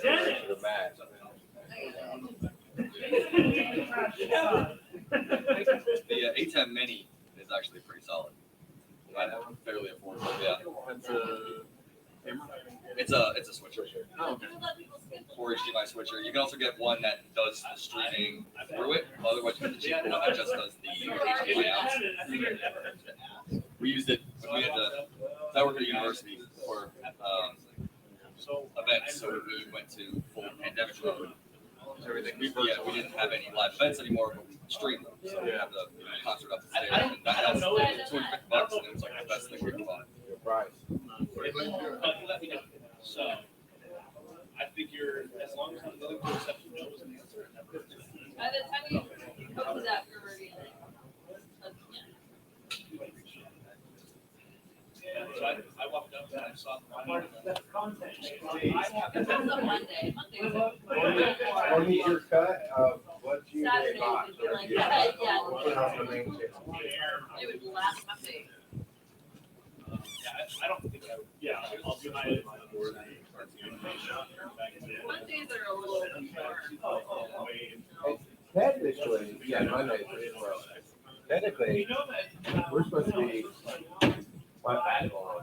the match. The A10 Mini is actually pretty solid. Fairly affordable. Yeah. That's a camera. It's a switcher. Oh, okay. 4 HDMI switcher. You can also get one that does the streaming through it. Otherwise, you get the cheap one that just does the HDMI out. We used it when we had to. I worked at a university for events, so we went to full pandemic mode. Everything. We didn't have any live events anymore, but we streamed them. So we have the concert upstairs, and that was $250, and it was like the best thing we could buy. Price. Let me know. So, I figure as long as I'm willing to accept no as an answer. By the time you come to that, we're already So I walked up and I saw the That's on Monday. What is your cut of what you Saturday bought? would be like that, yeah. We'll put it on the main channel. It would be last Monday. I don't think I would. Yeah, I'll do my. Mondays are a little more. Technically, yeah, Monday. Well, technically, we're supposed to be on basketball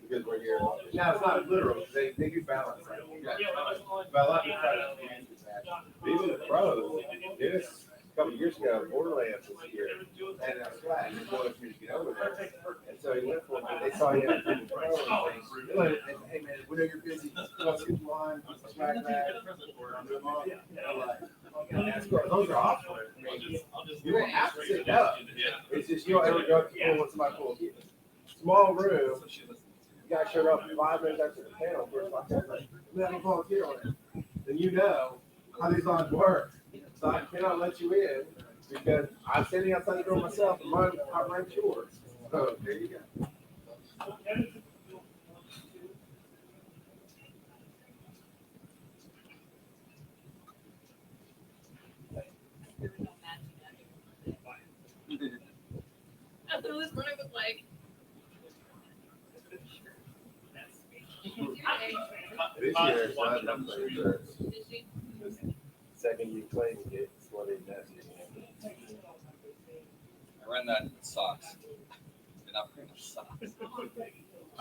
because we're here. Now it's not literal. They do balance. Right? But a lot of even the pros did this a couple of years ago. Borderlands was here, and it was flat. And he wanted me to get over there, and so he went for it. They saw him in the pros. And hey man, we know you're busy. Let's get you on. Smack that. Those are awesome. You don't have to sit up. It's just you don't ever go to the pool with somebody full. Small room. You guys showed up 5 minutes after the panel. First, we have a volunteer on it. Then you know how these lines work. So I cannot let you in because I'm standing outside the door myself and I'm running yours. So there you go. After this one, I was like, This year, it's not enough players. did she? Second you claim you get flooded next year. I ran that with socks. Did not bring enough socks. I'm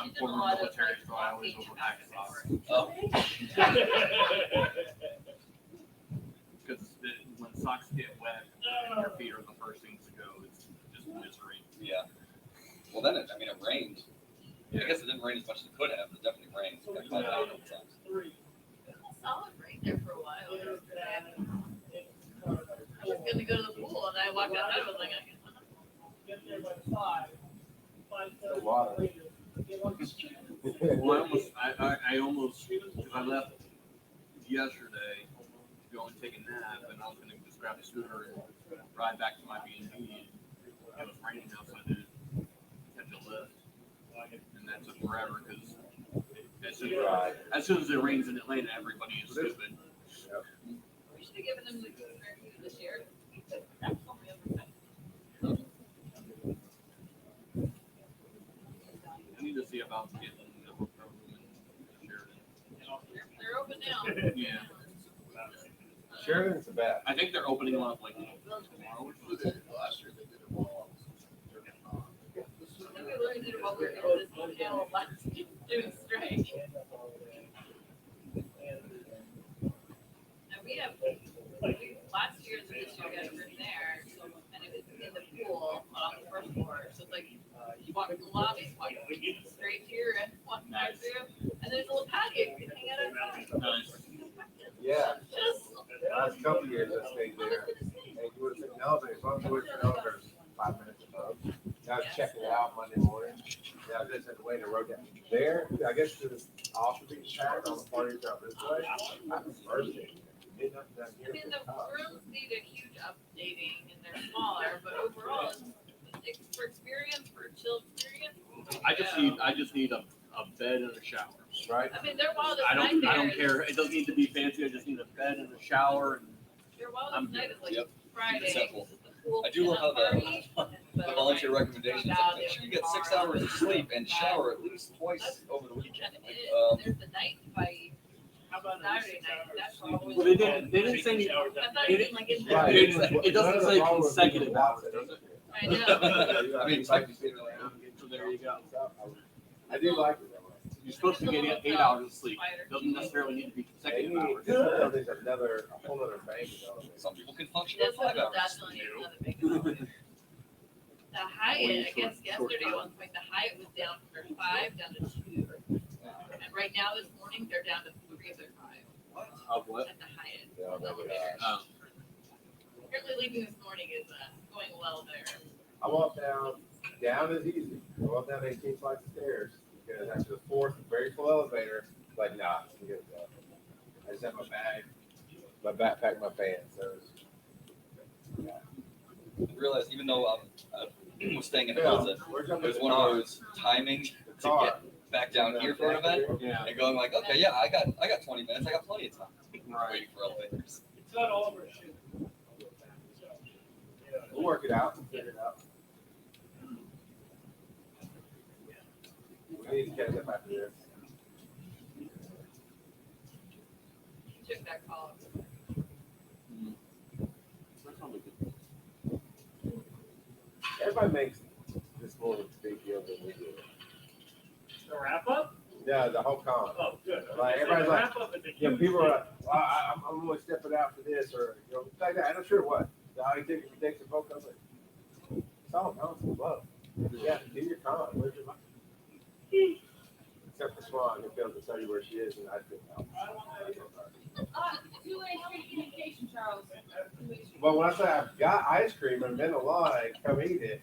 She did a former lot of military, like so I always walking overpack back and socks. forth. Oh, Because when socks get wet, your feet are the first things to go. It's just misery. yeah. Well, then it rained. I guess it didn't rain as much as it could have. It definitely rained. It got caught out a couple times. Solid right there for a while. I was gonna go to the pool and I walked outside. I was like, The water. Well, I almost, because I left yesterday to go and take a nap, and I was going to just grab a scooter and ride back to my B&B. It was raining outside to catch a lift, and that took forever because as soon as it rains in Atlanta, everybody is stupid. we should have given him the review this year. I need to see about getting the hotel room in Sheridan. They're open now. Yeah, Sheridan's the best. I think they're opening them up like tomorrow. Last year they did it well. I think we learned it while we were doing this panel last doing strike. And we have, last year and this year we had a room there, so, and it was in the pool on the first floor. So it's like, you walk in the lobby, walk straight here and walk back through, and there's a little patio you can hang out outside. Nice. Yeah, Just, last couple of years I stayed there. And you would have taken elevators, as long as you went to the elevators 5 minutes above. I was checking it out Monday morning. Yeah, I just had to wait in the road down. There, I guess the off the beach pad on the parties out this way. I was bursting. I mean, the rooms need a huge updating and they're smaller, but overall, it's for experience, for chill experience. I just need a bed and a shower. Right? I mean, their wildest I don't nightmare care. It doesn't need to be fancy. I just need a bed and a shower. And Their wildest night is like Yep. Friday. Simple. the pool I do love how party, the but volunteer like, recommendations. Make sure you get 6 hours of sleep and shower at least twice over the weekend. and there's the night fight. How about Saturday night, that's always. Well, they didn't say any- I thought they it was like in Right. It doesn't say consecutive hours, does it? I know. I mean, it's like you say, So there you go. I do like it that way. You're supposed to get 8 hours of sleep. Doesn't necessarily need to be consecutive hours. There's another, a whole other bank. some people can function This on 5 was hours. definitely another big one. The Hyatt, I guess yesterday, one point, the Hyatt was down from 5 down to 2. And right now, this morning, they're down to 3 of their 5 Of what? at the Hyatt. Oh. Apparently leaving this morning is going well there. I walked down is easy. I walked down 18 flights of stairs, because after the 4th, very full elevator, like, nah, forget it. I just had my bag, my backpack, my pants, so it was, I realized even though I was staying in the yeah. Hilton, We're it jumping was in one the of car. those timing The to car. get back down here for an event Yeah. and going like, okay, yeah, I got 20 minutes. I got plenty of time Right. waiting for elevators. It's not all over shit. We'll work it out, we'll figure it out. We need to catch up after this. Took that call. Everybody makes this more of a big deal than we do. The wrap up? Yeah, the whole con. Oh, good. Like, everybody's like, Wrap up is a Yeah, huge people are thing. like, well, I'm only stepping out for this, or, you know, like that. I'm not sure what. How you take a vote? I was like, it's all nonsense, love. Yeah, do your con. Where's your money? Except for Swan, who fails to tell you where she is, and I didn't know. Two-way communication, Charles. But when I say I've got ice cream and been alive, come eat it.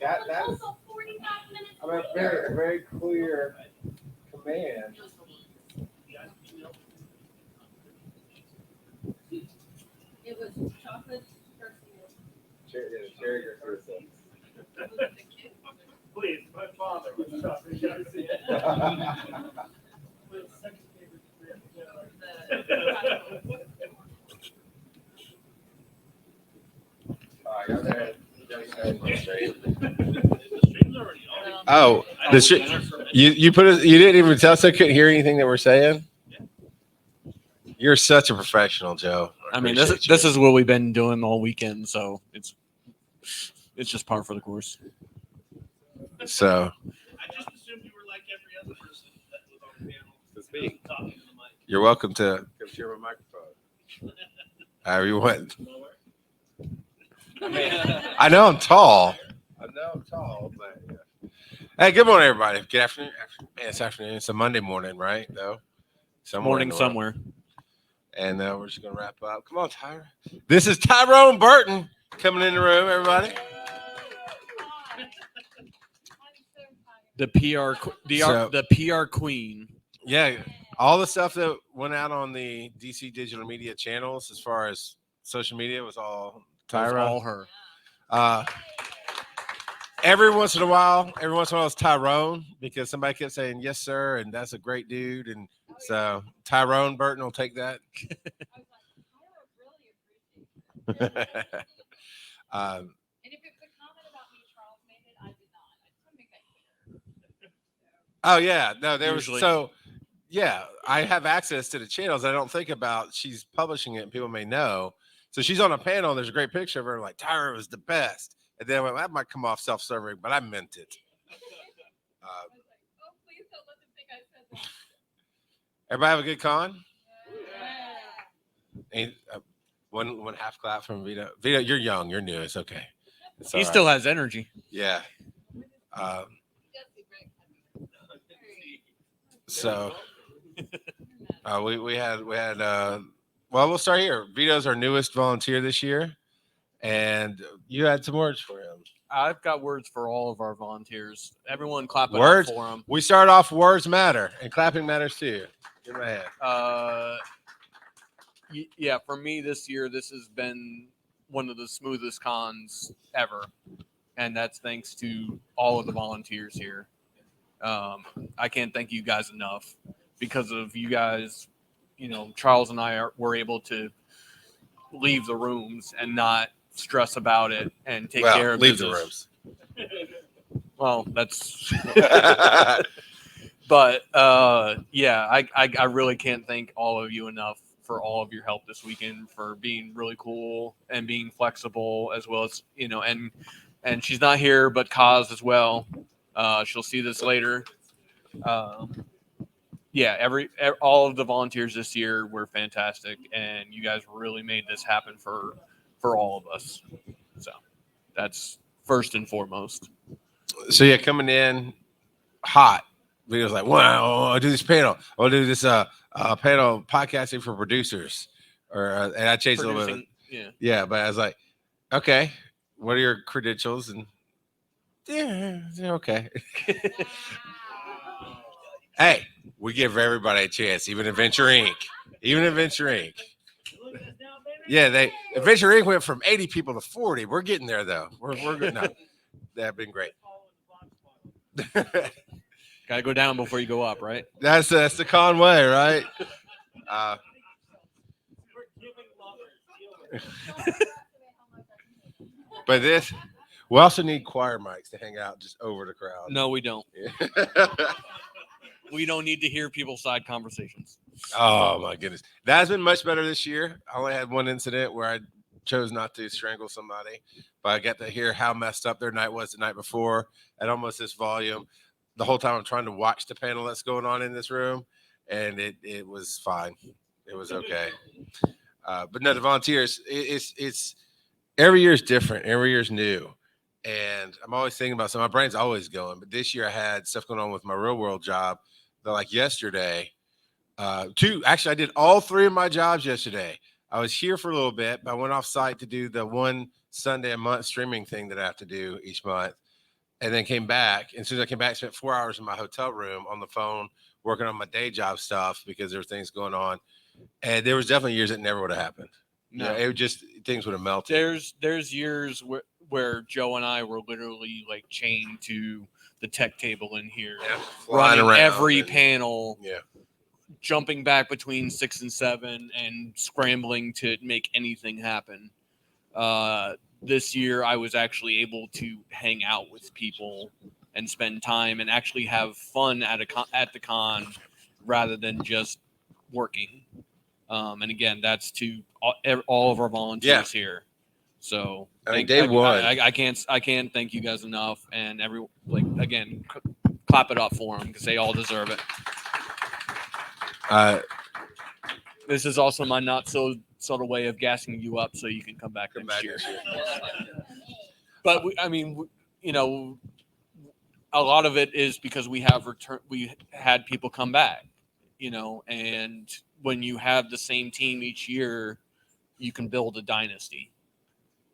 That's, Also 45 minutes I mean, a very clear command. It was chocolate Cherry Garcia. Please, my father was chocolate. All right, go ahead. Oh, you put it. You didn't even tell us. I couldn't hear anything that we're saying. You're such a professional, Joe. I mean, this is what we've been doing all weekend, so it's just par for the course. So I just assumed you were like every other person that was on the panel. To speak. Talking to the mic. you're welcome to Come share my microphone. however you want. I mean, I know I'm tall. I know I'm tall, but yeah. Hey, good morning, everybody. Good afternoon. Man, it's afternoon. It's a Monday morning, right? Though. Morning in the world. somewhere. And we're just gonna wrap up. Come on, Tyra. This is Tyrone Burton coming in the room, everybody. The PR queen. Yeah, all the stuff that went out on the DC digital media channels as far as social media was all That was Tyra. all her. Every once in a while it's Tyrone because somebody kept saying yes, sir, and that's a great dude. And so Tyrone Burton will take that. And if it's a Um, comment about me, Charles made it, I did not. I just want to make that clear. oh yeah, no, there was Usually. so yeah, I have access to the channels. I don't think about she's publishing it and people may know. So she's on a panel. There's a great picture of her like Tyra was the best. And then I went, that might come off self-serving, but I meant it. I was like, oh, please don't let them think I said that. Everybody have a good con? Yeah. And, one half clap from Vito. Vito, you're young. You're new. It's okay. It's He all still right. has energy. Yeah. Yes, be great. So we had well, we'll start here. Vito's our newest volunteer this year, and you had some words for him. I've got words for all of our volunteers. Everyone clap it Words? up for them. We start off words matter, and clapping matters too. Give him a hand. Yeah, for me this year, this has been one of the smoothest cons ever. And that's thanks to all of the volunteers here. I can't thank you guys enough. Because of you guys, Charles and I were able to leave the rooms and not stress about it and take care of leave business. the rooms. Well, that's But yeah, I really can't thank all of you enough for all of your help this weekend, for being really cool and being flexible, as well as, you know, and she's not here, but Kaz as well. She'll see this later. Yeah, all of the volunteers this year were fantastic, and you guys really made this happen for all of us. So that's first and foremost. So yeah, coming in hot. We was like, wow, I'll do this panel. I'll do this panel podcasting for producers. Or and I changed a little bit. Yeah. Yeah, but I was like, okay, what are your credentials? And yeah, okay. Hey, we give everybody a chance, even Adventure Inc. Even Adventure Inc. Yeah, Adventure Inc. went from 80 people to 40. We're getting there though. We're good now. That'd been great. Gotta go down before you go up, right? That's the con way, right? But we also need choir mics to hang out just over the crowd. No, we don't. Yeah. We don't need to hear people's side conversations. Oh my goodness, that's been much better this year. I only had one incident where I chose not to strangle somebody, but I got to hear how messed up their night was the night before at almost this volume. The whole time I'm trying to watch the panel that's going on in this room, and it was fine. It was okay. But no, the volunteers, it's every year is different. Every year is new. And I'm always thinking about, so my brain's always going, but this year I had stuff going on with my real world job that, like yesterday, actually I did all 3 of my jobs yesterday. I was here for a little bit, but I went off site to do the one Sunday a month streaming thing that I have to do each month, and then came back. And as soon as I came back, I spent 4 hours in my hotel room on the phone working on my day job stuff because there were things going on. And there was definitely years that never would have happened. No, it would just, things would have melted. There's years where Joe and I were literally like chained to the tech table in here, Flying running around every panel, jumping back between 6 and 7 and scrambling to make anything happen. This year I was actually able to hang out with people and spend time and actually have fun at the con rather than just working. And again, that's to all of our volunteers here. So day one, I can't thank you guys enough, and again, clap it up for them because they all deserve it. This is also my not so subtle way of gassing you up so you can come back next year. But a lot of it is because we had people come back, and when you have the same team each year, you can build a dynasty,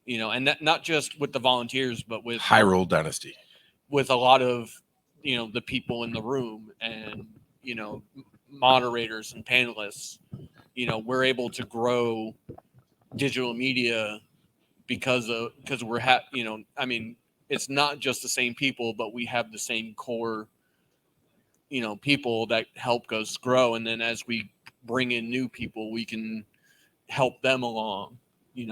and that not just with the volunteers, but with Hyrule Dynasty, with a lot of, the people in the room and, moderators and panelists. We're able to grow digital media because we're it's not just the same people, but we have the same core, people that help us grow. And then as we bring in new people, we can help them along.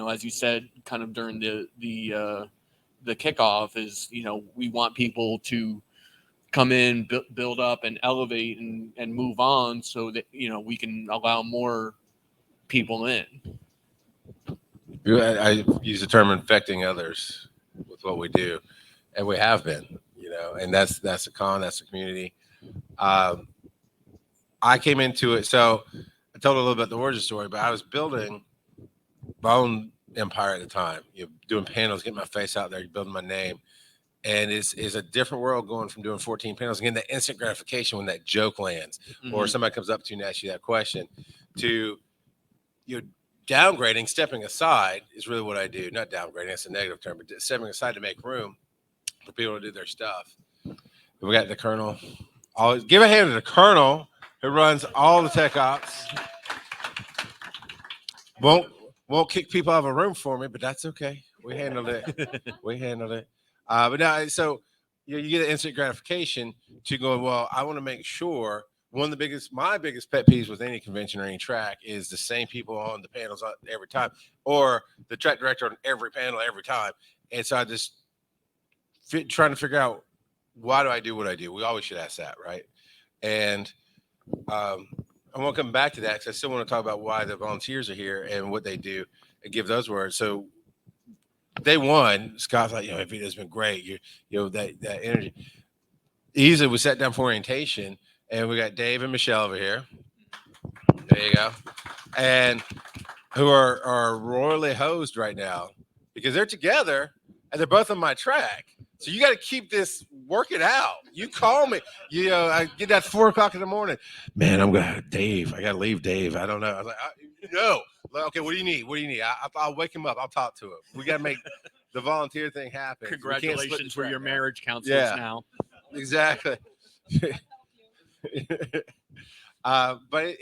As you said, kind of during the kickoff is, we want people to come in, build up and elevate and move on so that, we can allow more people in. I use the term infecting others with what we do, and we have been, and that's the con, that's the community. I came into it, so I told a little bit about the origin story, but I was building my own empire at the time, doing panels, getting my face out there, building my name. And it's a different world going from doing 14 panels, again, that instant gratification when that joke lands, or somebody comes up to you and asks you that question, to downgrading, stepping aside is really what I do. Not downgrading, that's a negative term, but stepping aside to make room for people to do their stuff. We got the Colonel. Always give a hand to the Colonel who runs all the tech ops. Won't kick people out of a room for me, but that's okay. We handled it. But now, so you get an instant gratification to go, well, I want to make sure. My biggest pet peeves with any convention or any track is the same people on the panels every time, or the track director on every panel every time. And so I just trying to figure out, why do I do what I do? We always should ask that, right? And I want to come back to that because I still want to talk about why the volunteers are here and what they do and give those words. So day one, Scott's like, Vita's been great. That energy. Easily, we sat down for orientation, and we got Dave and Michelle over here. There you go. And who are royally hosed right now because they're together and they're both on my track. So you got to keep this working out. You call me, I get that 4:00 in the morning, man, I got to leave Dave. I don't know. I was like, no. Okay. What do you need? I'll wake him up. I'll talk to him. We got to make the volunteer thing happen. Congratulations for your marriage counselors now. Exactly. But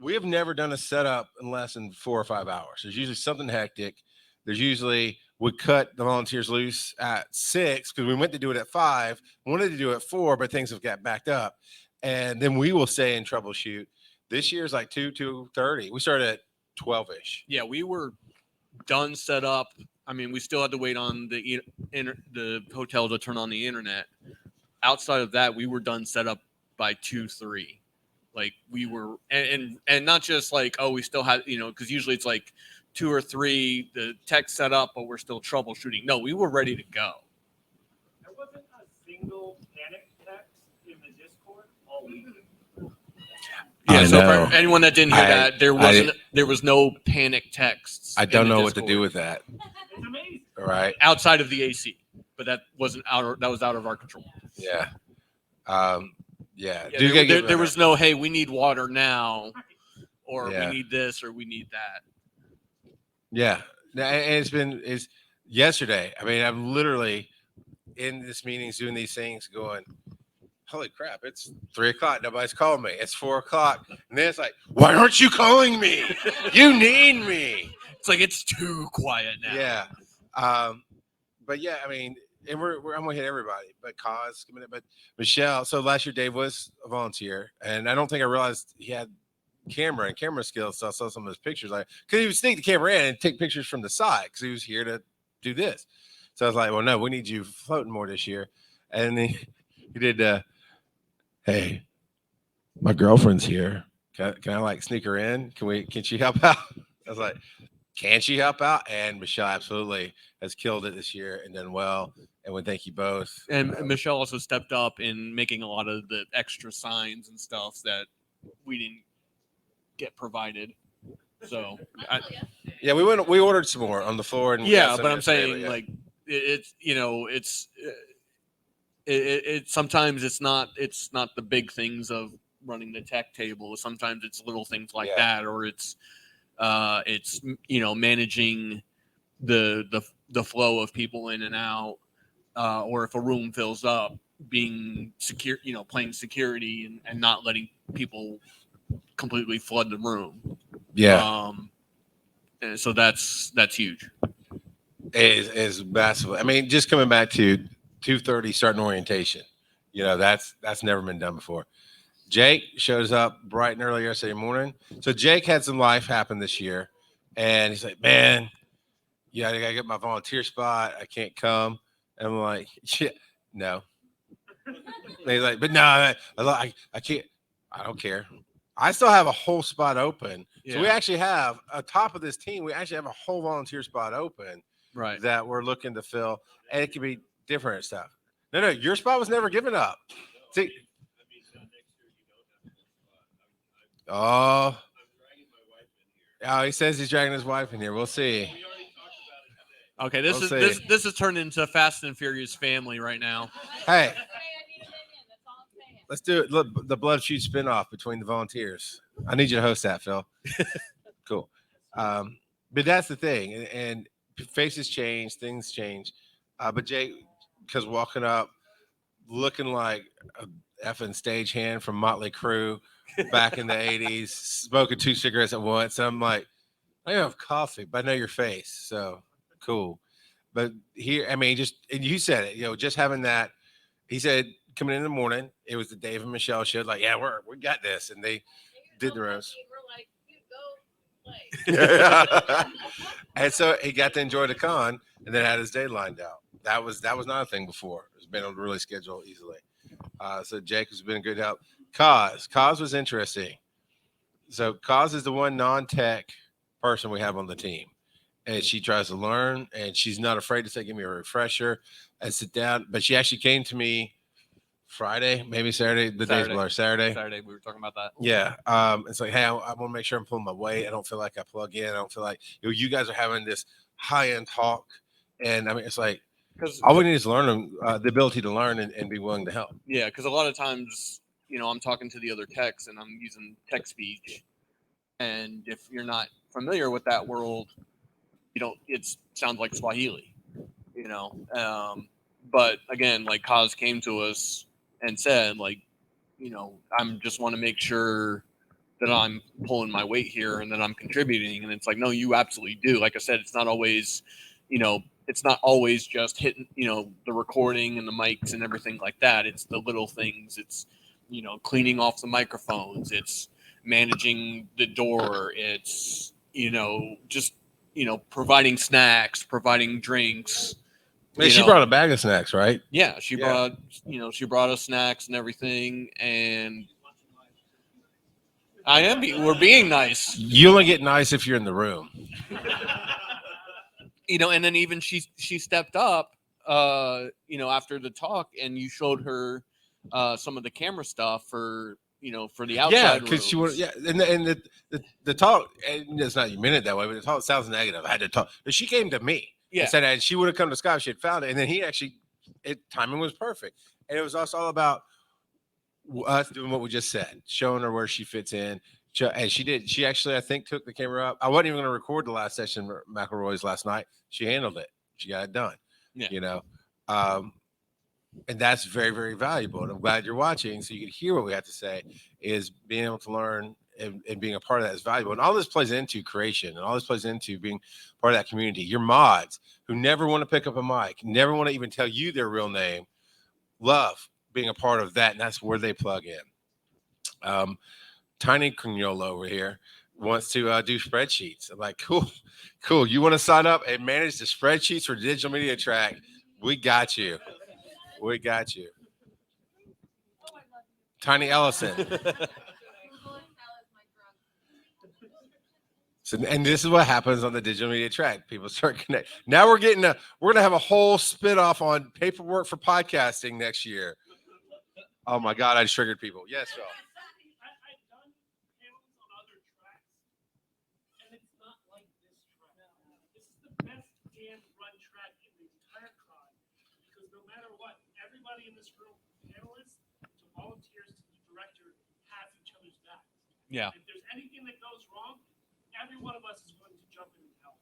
we have never done a setup in less than 4 or 5 hours. There's usually something hectic. We cut the volunteers loose at 6 because we went to do it at 5, wanted to do it at 4, but things have got backed up. And then we will stay and troubleshoot. This year's like 2:30. We started at 12-ish. Yeah, we were done set up. I mean, we still had to wait on the hotel to turn on the internet. Outside of that, we were done set up by 2-3. Like we were, and not just like, oh, we still had, because usually it's like 2 or 3, the tech set up, but we're still troubleshooting. No, we were ready to go. There wasn't a single panic text in the Discord all week. Yeah, so for anyone that didn't hear that, there was no panic texts. I don't know what to do with that. It's amazing. All right. Outside of the AC, but that wasn't that was out of our control. Yeah. Yeah. There was no, hey, we need water now, or we need this, or we need that. Yeah. And it's yesterday. I mean, I'm literally in this meetings doing these things going, holy crap, it's 3:00. Nobody's calling me. It's 4:00. And then it's like, why aren't you calling me? You need me. It's like, it's too quiet now. Yeah. But yeah, I mean, and I'm gonna hit everybody, but Kaz coming in, but Michelle. So last year Dave was a volunteer, and I don't think I realized he had camera skills. So I saw some of his pictures, like because he would sneak the camera in and take pictures from the side because he was here to do this. So I was like, well, no, we need you floating more this year. And then he did. Hey, my girlfriend's here. Can I like sneak her in? Can she help out? I was like, can she help out? And Michelle absolutely has killed it this year and done well. And we thank you both. And Michelle also stepped up in making a lot of the extra signs and stuff that we didn't get provided. So we ordered some more on the floor. And but I'm saying like it's sometimes it's not the big things of running the tech table. Sometimes it's little things like that, or it's managing the flow of people in and out, or if a room fills up, being secure, playing security and not letting people completely flood the room. And so that's huge. It is massive. I mean, just coming back to 2:30 starting orientation, that's never been done before. Jake shows up bright and early yesterday morning. So Jake had some life happen this year, and he's like, man, I gotta get my volunteer spot. I can't come. And I'm like, no. And he's like, but no, I can't. I don't care. I still have a whole spot open. So we actually have atop of this team. We actually have a whole volunteer spot open, right? That we're looking to fill, and it could be different stuff. No, your spot was never given up. See. Oh, he says he's dragging his wife in here. We'll see. Okay, this is turned into Fast and Furious family right now. Hey, let's do it. Look, the Blood Shoot spinoff between the volunteers. I need you to host that, Phil. Cool. But that's the thing, and faces change, things change. But Jake, because walking up, looking like a effing stagehand from Motley Crue back in the 80s, smoking 2 cigarettes at once. I'm like, I don't have coffee, but I know your face. So cool. But here, I mean, and you said it, just having that, he said, coming in the morning, it was the Dave and Michelle show. Like, yeah, we got this. And they did the roast. We're like, go play. And so he got to enjoy the con and then had his day lined out. That was not a thing before. It's been able to really schedule easily. So Jake has been a good help. Cause was interesting. So Cause is the one non-tech person we have on the team, and she tries to learn, and she's not afraid to say, "Give me a refresher," and sit down. But she actually came to me Friday, maybe Saturday. The day's Saturday. blur. Saturday. Saturday, we were talking about that. Yeah. It's like, hey, I want to make sure I'm pulling my weight. I don't feel like I plug in. I don't feel like you guys are having this high-end talk, and I mean, it's like Because all we need is learn the ability to learn and be willing to help. yeah, because a lot of times, I'm talking to the other techs and I'm using tech speech, and if you're not familiar with that world, it sounds like Swahili, But again, like Kaz came to us and said, like, I'm just want to make sure that I'm pulling my weight here and that I'm contributing. And it's like, no, you absolutely do. Like I said, it's not always, it's not always just hitting, the recording and the mics and everything like that. It's the little things. It's, cleaning off the microphones. It's managing the door. It's, just, providing snacks, providing drinks. Hey, she brought a bag of snacks, right? Yeah, she brought us snacks and everything, and we're being nice. You only get nice if you're in the room. And then even she stepped up, after the talk, and you showed her some of the camera stuff for the outside. Yeah, because she would. Yeah, and the talk, and it's not you meant it that way, but the talk sounds negative. I had to talk, but she came to me. Yeah, and she would have come to Scott if she had found it, and then he actually, timing was perfect, and it was also all about us doing what we just said, showing her where she fits in. And she did. She actually, I think, took the camera up. I wasn't even going to record the last session of McElroy's last night. She handled it. She got it done. Yeah. And that's very, very valuable. And I'm glad you're watching so you can hear what we have to say. Is being able to learn and being a part of that is valuable. And all this plays into creation, and all this plays into being part of that community. Your mods who never want to pick up a mic, never want to even tell you their real name, love being a part of that, and that's where they plug in. Tiny Cagnola over here wants to do spreadsheets. I'm like, cool. You want to sign up and manage the spreadsheets for Digital Media Track? We got you. Tiny Ellison. So, and this is what happens on the Digital Media Track. People start connecting. Now we're going to have a whole spin off on paperwork for podcasting next year. Oh my God, I just triggered people. Yes, Phil. I've done panels on other tracks, and it's not like this track. This is the best damn run track in the entire con, because no matter what, everybody in this room, panelists to volunteers to the director, has each other's backs. Yeah. If there's anything that goes wrong, every one of us is going to jump in and help.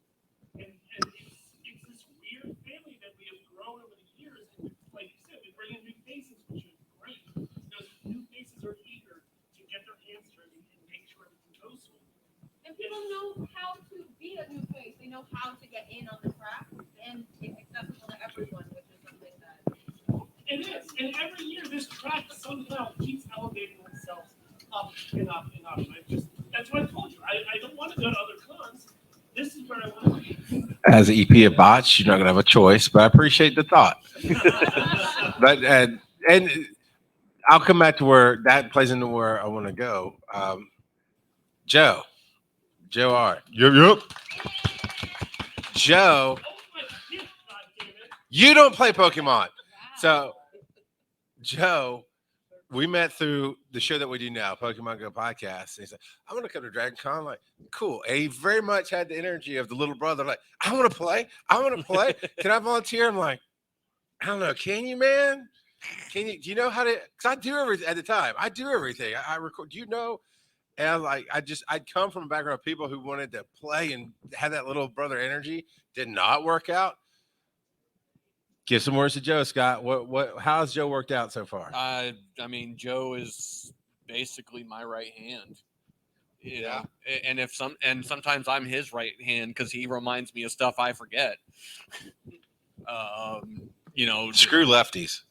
And it's this weird family that we have grown over the years. And like you said, we bring in new faces, which is great. Those new faces are eager to get their hands dirty and make sure everything goes smooth. And people know how to be a new face. They know how to get in on the track, and it's accessible to everyone, which is something that. It is. And every year, this track somehow keeps elevating itself up and up and up. That's what I told you. I don't want to go to other cons. This is where I want to be. As an EP of bots, you're not going to have a choice, but I appreciate the thought. But and I'll come back to where that plays into where I want to go. Joe R. Yep. Joe, you don't play Pokemon. So, Joe, we met through the show that we do now, Pokemon Go Podcast. And he said, I'm going to come to DragonCon. I'm like, cool. And he very much had the energy of the little brother, like, I want to play. Can I volunteer? I'm like, I don't know. Can you, man? Do you know how to? Because I do everything at the time. I do everything. I record. Do you know? And I was like, I'd come from a background of people who wanted to play and had that little brother energy. Did not work out. Give some words to Joe, Scott. How's Joe worked out so far? I mean, Joe is basically my right hand. Yeah. And sometimes I'm his right hand because he reminds me of stuff I forget. Screw lefties.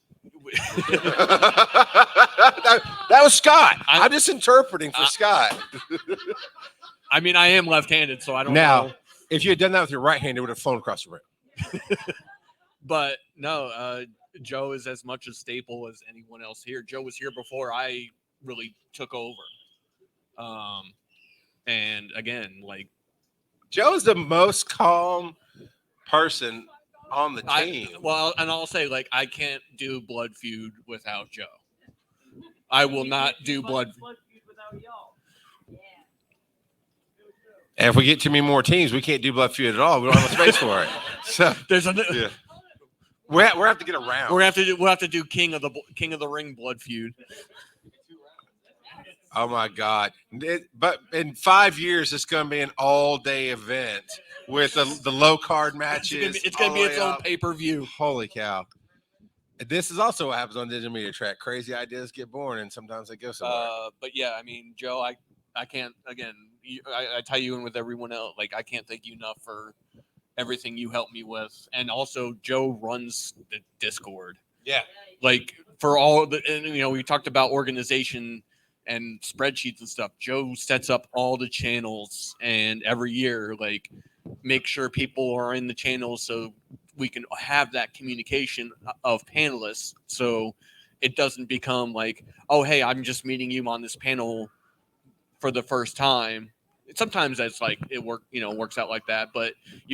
that was Scott. I'm just interpreting for Scott. I mean, I am left-handed, so I don't know. Now, if you had done that with your right hand, it would have flown across the room. But no, Joe is as much a staple as anyone else here. Joe was here before I really took over. And again, like Joe's the most calm person on the team. and I'll say like I can't do Blood Feud without Joe. I will not do Blood Feud without y'all. And if we get too many more teams, we can't do Blood Feud at all. We don't have a space for it. So There's a yeah. We'll have to get around. we'll have to do King of the Ring Blood Feud. Oh my God! But in 5 years, it's going to be an all-day event with the low card matches. It's going to be its own up. pay-per-view. Holy cow! This is also what happens on Digital Media Track. Crazy ideas get born, and sometimes they go somewhere. But yeah, I mean, Joe, I can't. Again, I tie you in with everyone else. Like I can't thank you enough for everything you helped me with, and also Joe runs the Discord. Yeah. Like for all the, and we talked about organization and spreadsheets and stuff. Joe sets up all the channels, and every year, like, make sure people are in the channels so we can have that communication of panelists. So it doesn't become like, oh, hey, I'm just meeting you on this panel for the first time. Sometimes that's like it works out like that, but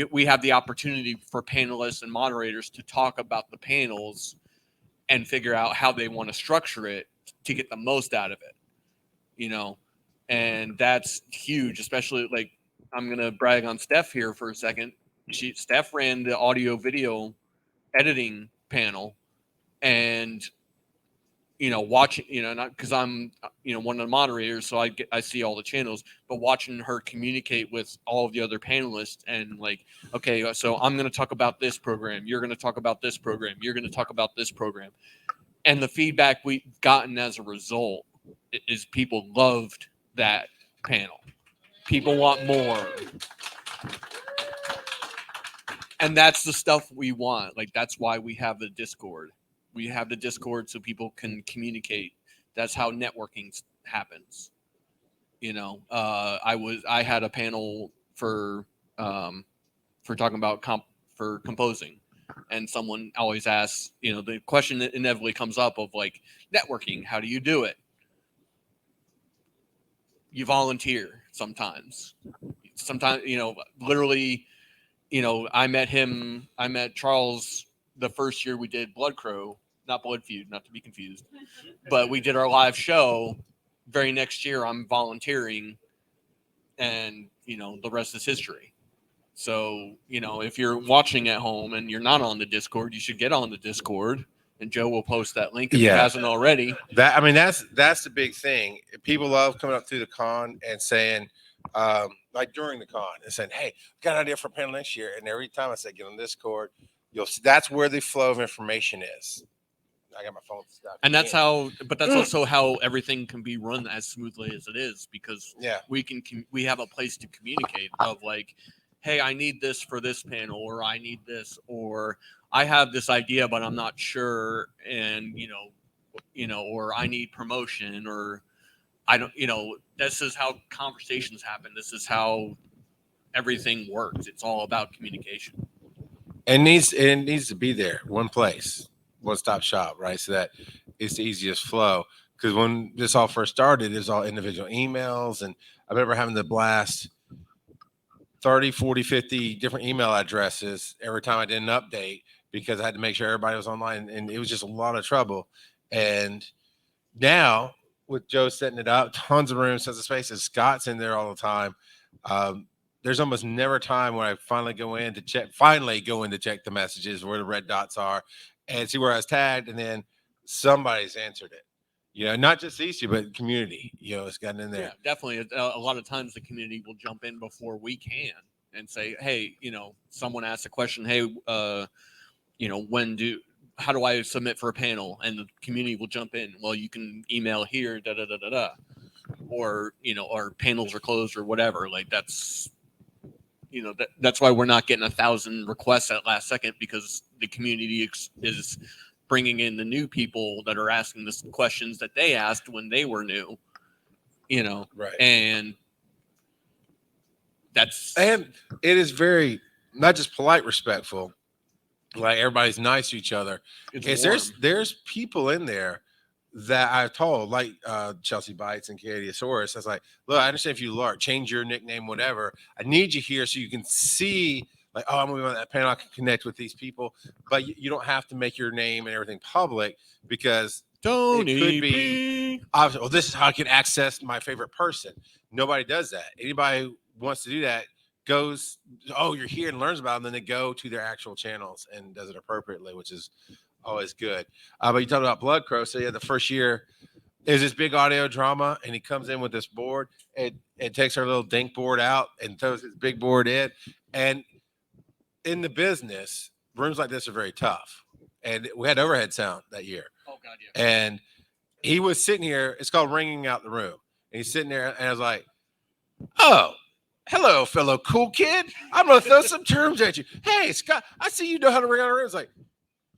we have the opportunity for panelists and moderators to talk about the panels and figure out how they want to structure it to get the most out of it. And that's huge, especially like I'm going to brag on Steph here for a second. Steph ran the audio video editing panel and, watching, not because I'm, one of the moderators, so I see all the channels, but watching her communicate with all of the other panelists and like, okay, so I'm going to talk about this program. You're going to talk about this program. You're going to talk about this program. And the feedback we've gotten as a result is people loved that panel. People want more. And that's the stuff we want. Like, that's why we have the Discord. We have the Discord so people can communicate. That's how networking happens. I had a panel for talking about composing. And someone always asks, the question that inevitably comes up of like networking, how do you do it? You volunteer sometimes, literally, I met Charles the first year we did Blood Crow, not Blood Feud, not to be confused, but we did our live show. Very next year I'm volunteering and, the rest is history. So, if you're watching at home and you're not on the Discord, you should get on the Discord. And Joe will post that link if he hasn't already. That's the big thing. People love coming up through the con and saying, like during the con, and saying, "Hey, got an idea for a panel next year." And every time I say, "Get on Discord," that's where the flow of information is. I got my phone stuck. And that's also how everything can be run as smoothly as it is, because we have a place to communicate of like, hey, I need this for this panel, or I need this, or I have this idea, but I'm not sure. And, or I need promotion, or I don't, this is how conversations happen. This is how everything works. It's all about communication. And it needs to be there, one place, one-stop shop, right? So that it's the easiest flow. Because when this all first started, it was all individual emails. And I remember having to blast 30, 40, 50 different email addresses every time I did an update because I had to make sure everybody was online, and it was just a lot of trouble. And now with Joe setting it up, tons of rooms, tons of spaces, Scott's in there all the time. There's almost never a time when I finally go in to check the messages where the red dots are and see where I was tagged, and then somebody's answered it. Not just these two, but community, it's gotten in there. Yeah, definitely. A lot of times the community will jump in before we can and say, hey, someone asked a question, hey, how do I submit for a panel? And the community will jump in. Well, you can email here, or, our panels are closed or whatever. Like that's why we're not getting 1,000 requests at last second, because the community is bringing in the new people that are asking the questions that they asked when they were new, right. And it is very, not just polite, respectful. Like everybody's nice to each other. It's There's people in there that I've told, like Chelsea Bites and Cadiosaurus. I was like, look, I understand if you change your nickname, whatever. I need you here so you can see, like, oh, I'm gonna be on that panel. I can connect with these people, but you don't have to make your name and everything public because Tony it could be B. obviously, well, this is how I can access my favorite person. Nobody does that. Anybody who wants to do that goes, oh, you're here, and learns about them, then they go to their actual channels and does it appropriately, which is always good. But you talked about Blood Crow. So yeah, the first year is this big audio drama, and he comes in with this board and takes our little dink board out and throws his big board in. And in the business, rooms like this are very tough. And we had overhead sound that year. Oh God, yeah. And he was sitting here. It's called ringing out the room. And he's sitting there, and I was like, oh, hello, fellow cool kid. I'm going to throw some terms at you. Hey, Scott, I see you know how to ring out a room. It's like,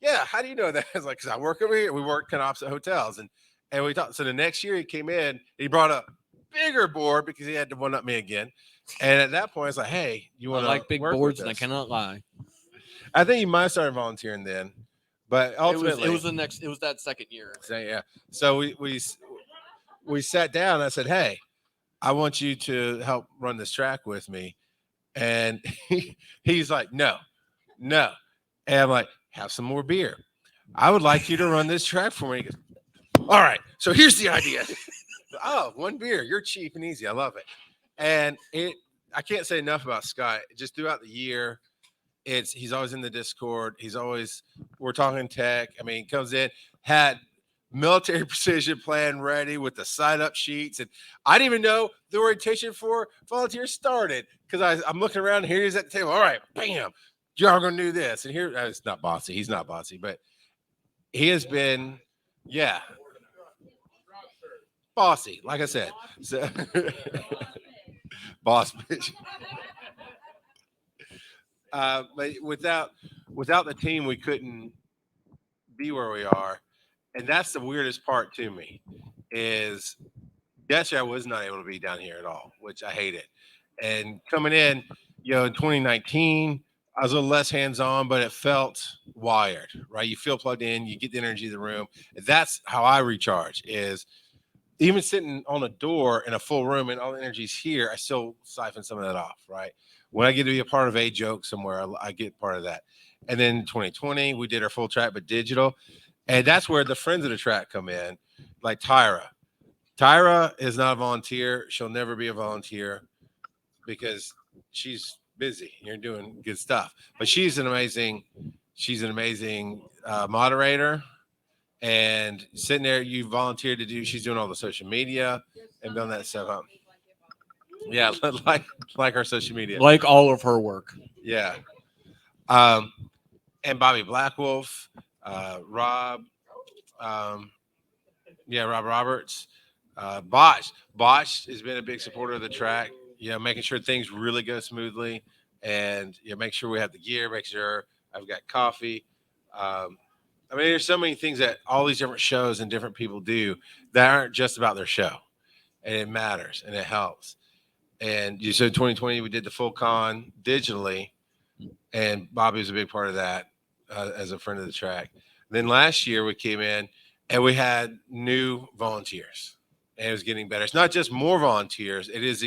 yeah, how do you know that? It's like, because I work over here. We work kind of opposite hotels. And we talked. So the next year he came in, he brought a bigger board because he had to one up me again. And at that point, it's like, hey, you want I to like big boards, and I cannot lie. I think you might have started volunteering then. But ultimately, it was that second year. So, yeah. So we sat down and I said, hey, I want you to help run this track with me. And he's like, no. And I'm like, have some more beer. I would like you to run this track for me. He goes, all right. So here's the idea. Oh, one beer. You're cheap and easy. I love it. And I can't say enough about Scott. Just throughout the year, he's always in the Discord. We're talking tech. I mean, he comes in, had military precision plan ready with the sign up sheets. And I didn't even know the orientation for volunteers started because I'm looking around and here he's at the table. All right, bam, y'all going to do this. And here, it's not bossy. He's not bossy, but he has been, yeah, bossy, like I said. So, boss bitch. But without the team, we couldn't be where we are. And that's the weirdest part to me is yesterday I was not able to be down here at all, which I hated. And coming in, in 2019, I was a little less hands-on, but it felt wired, right? You feel plugged in, you get the energy of the room. And that's how I recharge is even sitting on a door in a full room and all the energy's here, I still siphon some of that off, right? When I get to be a part of a joke somewhere, I get part of that. And then 2020, we did our full track, but digital. And that's where the friends of the track come in, like Tyra. Tyra is not a volunteer. She'll never be a volunteer because she's busy. You're doing good stuff. But she's an amazing moderator. And sitting there, you volunteered to do. She's doing all the social media and building that stuff up. Yeah, like our social media, like all of her work. Yeah. And Bobby Blackwolf, Rob, Rob Roberts, Botch has been a big supporter of the track. Making sure things really go smoothly, and make sure we have the gear. Make sure I've got coffee. There's so many things that all these different shows and different people do that aren't just about their show, and it matters and it helps. And you said 2020 we did the full con digitally, and Bobby was a big part of that as a friend of the track. Then last year we came in and we had new volunteers, and it was getting better. It's not just more volunteers; it is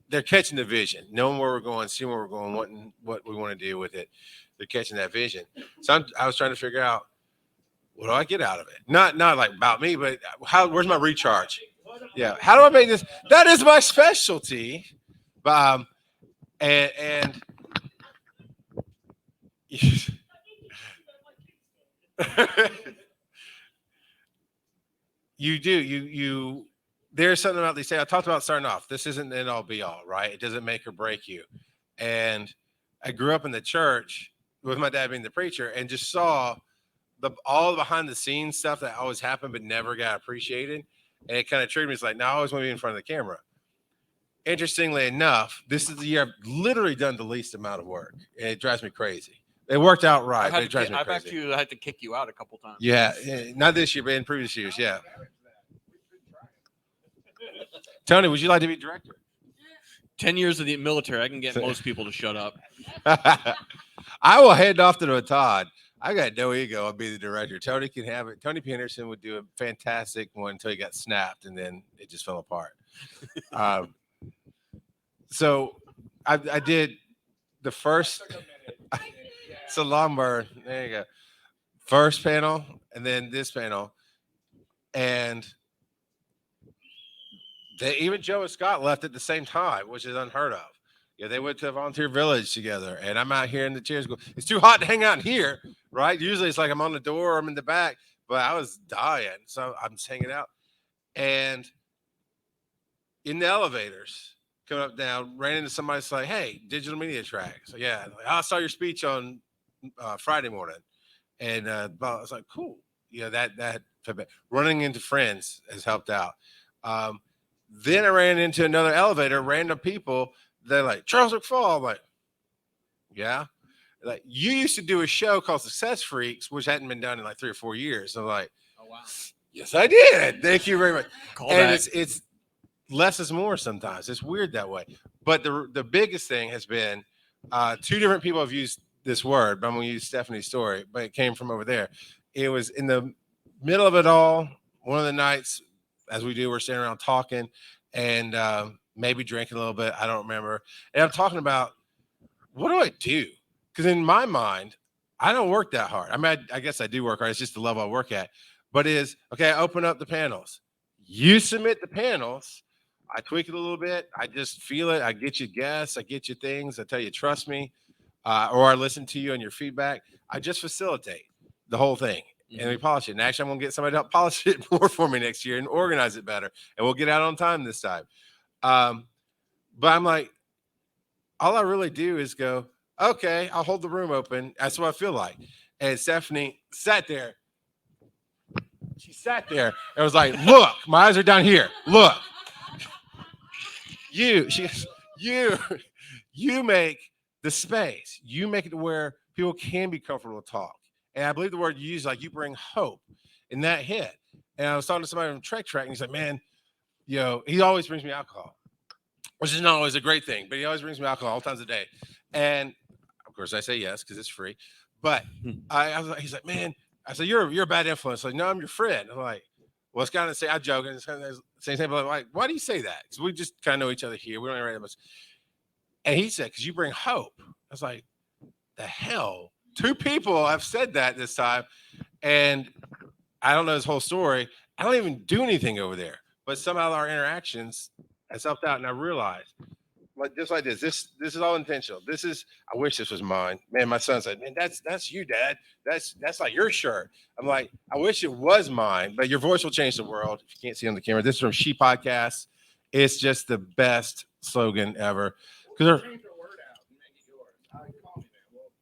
they're catching the vision, knowing where we're going, seeing where we're going, what we want to do with it. They're catching that vision. So I was trying to figure out, what do I get out of it? Not like about me, but where's my recharge? Yeah. How do I make this? That is my specialty. And you do. There's something about they say. I talked about starting off. This isn't an all be all, right? It doesn't make or break you. And I grew up in the church with my dad being the preacher, and just saw all the behind the scenes stuff that always happened but never got appreciated. And it kind of triggered me. It's like, now I always want to be in front of the camera. Interestingly enough, this is the year I've literally done the least amount of work. And it drives me crazy. It worked out right, but it drives me crazy. I've actually had to kick you out a couple times. Yeah, not this year, but in previous years, yeah. Tony, would you like to be director? 10 years of the military, I can get most people to shut up. I will hand off to the Todd. I got no ego. I'll be the director. Tony can have it. Tony P. Henderson would do a fantastic one until he got snapped, and then it just fell apart. So I did the first. It's a long burn. There you go. First panel, and then this panel, and even Joe and Scott left at the same time, which is unheard of. Yeah, they went to a volunteer village together, and I'm out here in the chairs. It's too hot to hang out in here, right? Usually it's like I'm on the door or I'm in the back, but I was dying, so I'm just hanging out. And in the elevators, coming up down, ran into somebody that's like, "Hey, digital media track." So yeah, like, I saw your speech on Friday morning, and I was like, "Cool." You know, that running into friends has helped out. Then I ran into another elevator, random people. They're like, Charles McFall. I'm like, yeah. Like, you used to do a show called Success Freaks, which hadn't been done in like 3 or 4 years. I'm like, Oh, wow. yes, I did. Thank you very much. Call And back. it's less is more sometimes. It's weird that way. But the biggest thing has been 2 different people have used this word, but I'm going to use Stephanie's story, but it came from over there. It was in the middle of it all. One of the nights, as we do, we're standing around talking and maybe drinking a little bit. I don't remember. And I'm talking about, what do I do? Because in my mind, I don't work that hard. I mean, I guess I do work hard. It's just the level I work at. But okay, I open up the panels. You submit the panels. I tweak it a little bit. I just feel it. I get you guests. I get you things. I tell you, trust me. Or I listen to you and your feedback. I just facilitate the whole thing. And we polish it. And actually, I'm going to get somebody to help polish it more for me next year and organize it better. And we'll get out on time this time. But I'm like, all I really do is go, okay, I'll hold the room open. That's what I feel like. And Stephanie sat there. She sat there and was like, look, my eyes are down here. Look. You make the space. You make it to where people can be comfortable to talk. And I believe the word you use, like, you bring hope, and that hit. And I was talking to somebody from Trek, and he's like, man, he always brings me alcohol, which is not always a great thing, but he always brings me alcohol all times a day. And of course I say yes, because it's free. But I was like, he's like, man, I said, you're a bad influence. Like, no, I'm your friend. I'm like, well, it's kind of I'm joking. It's kind of the same thing, but like, why do you say that? Because we just kind of know each other here. We don't interact that much. And he said, because you bring hope. I was like, the hell? 2 people have said that this time. And I don't know his whole story. I don't even do anything over there. But somehow our interactions has helped out. And I realized, like, just like this is all intentional. I wish this was mine. Man, my son said, man, that's you, Dad. That's like your shirt. I'm like, I wish it was mine, but your voice will change the world. If you can't see on the camera, this is from She Podcast. It's just the best slogan ever.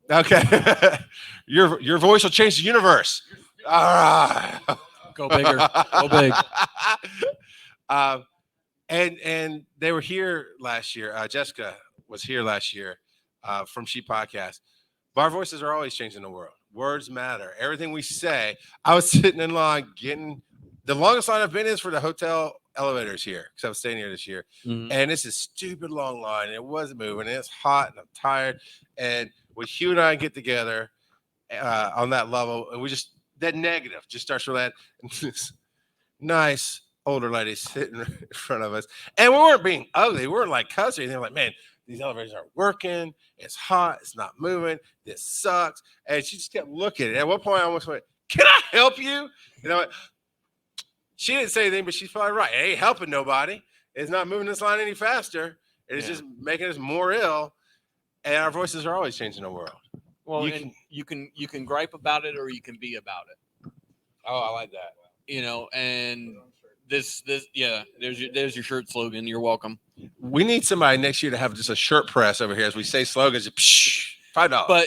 Okay. Your voice will change the universe. All right. Go bigger. Go big. And they were here last year. Jessica was here last year from She Podcast. But our voices are always changing the world. Words matter. Everything we say. I was sitting in line getting the longest line I've been is for the hotel elevators here because I was staying here this year. Mm-hmm. And it's a stupid long line. And it wasn't moving. And it's hot and I'm tired. And when Hugh and I get together on that level, and that negative just starts with that. Nice older lady sitting in front of us. And we weren't being ugly. We weren't like cussing. They were like, man, these elevators aren't working. It's hot. It's not moving. This sucks. And she just kept looking. And at one point, I almost went, can I help you? She didn't say anything, but she's probably right. It ain't helping nobody. It's not moving this line any faster. It's just making us more ill. And our voices are always changing the world. Well, you can gripe about it or you can be about it. Oh, I like that. And there's your shirt slogan. You're welcome. We need somebody next year to have just a shirt press over here as we say slogans. $5.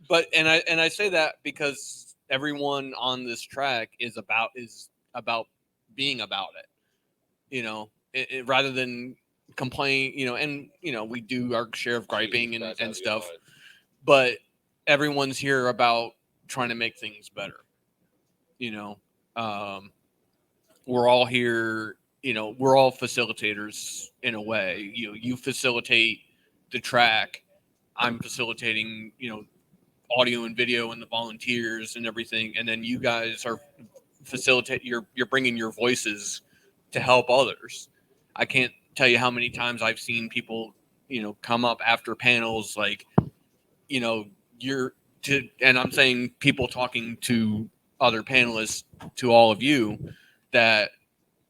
But I say that because everyone on this track is about being about it. Rather than complain, we do our share of griping and stuff, but everyone's here about trying to make things better. We're all here we're all facilitators in a way. You facilitate the track. I'm facilitating, audio and video and the volunteers and everything. And then you guys are you're bringing your voices to help others. I can't tell you how many times I've seen people, come up after panels like, and I'm saying people talking to other panelists, to all of you, that,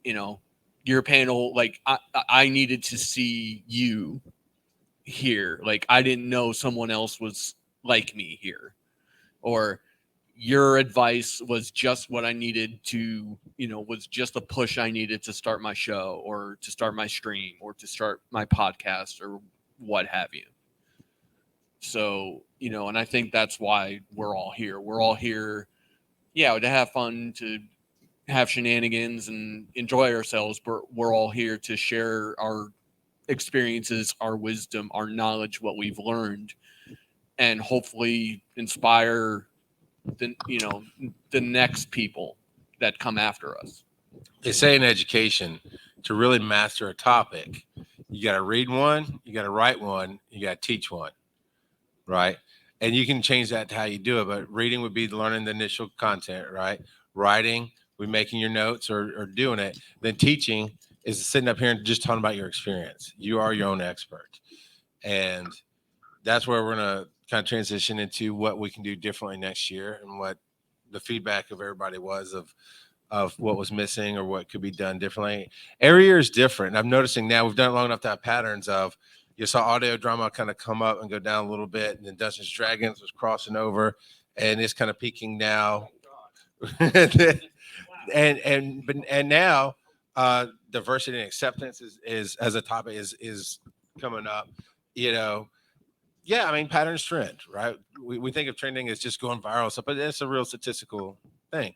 your panel, like I needed to see you here. Like I didn't know someone else was like me here, or your advice was just what I needed to, was just a push I needed to start my show or to start my stream or to start my podcast or what have you. So, and I think that's why we're all here. We're all here, to have fun, to have shenanigans and enjoy ourselves, but we're all here to share our experiences, our wisdom, our knowledge, what we've learned, and hopefully inspire the next people that come after us. They say in education, to really master a topic, you got to read one, you got to write one, you got to teach one, right? And you can change that to how you do it, but reading would be learning the initial content, right? Writing, we making your notes or doing it. Then teaching is sitting up here and just talking about your experience. You are your own expert. And that's where we're going to kind of transition into what we can do differently next year and what the feedback of everybody was of what was missing or what could be done differently. Every year is different. And I'm noticing now we've done it long enough to have patterns of, you saw audio drama kind of come up and go down a little bit, and then Dungeons and Dragons was crossing over and it's kind of peaking now. and now diversity and acceptance is as a topic is coming up. I mean, patterns trend, right? We think of trending as just going viral stuff, but it's a real statistical thing.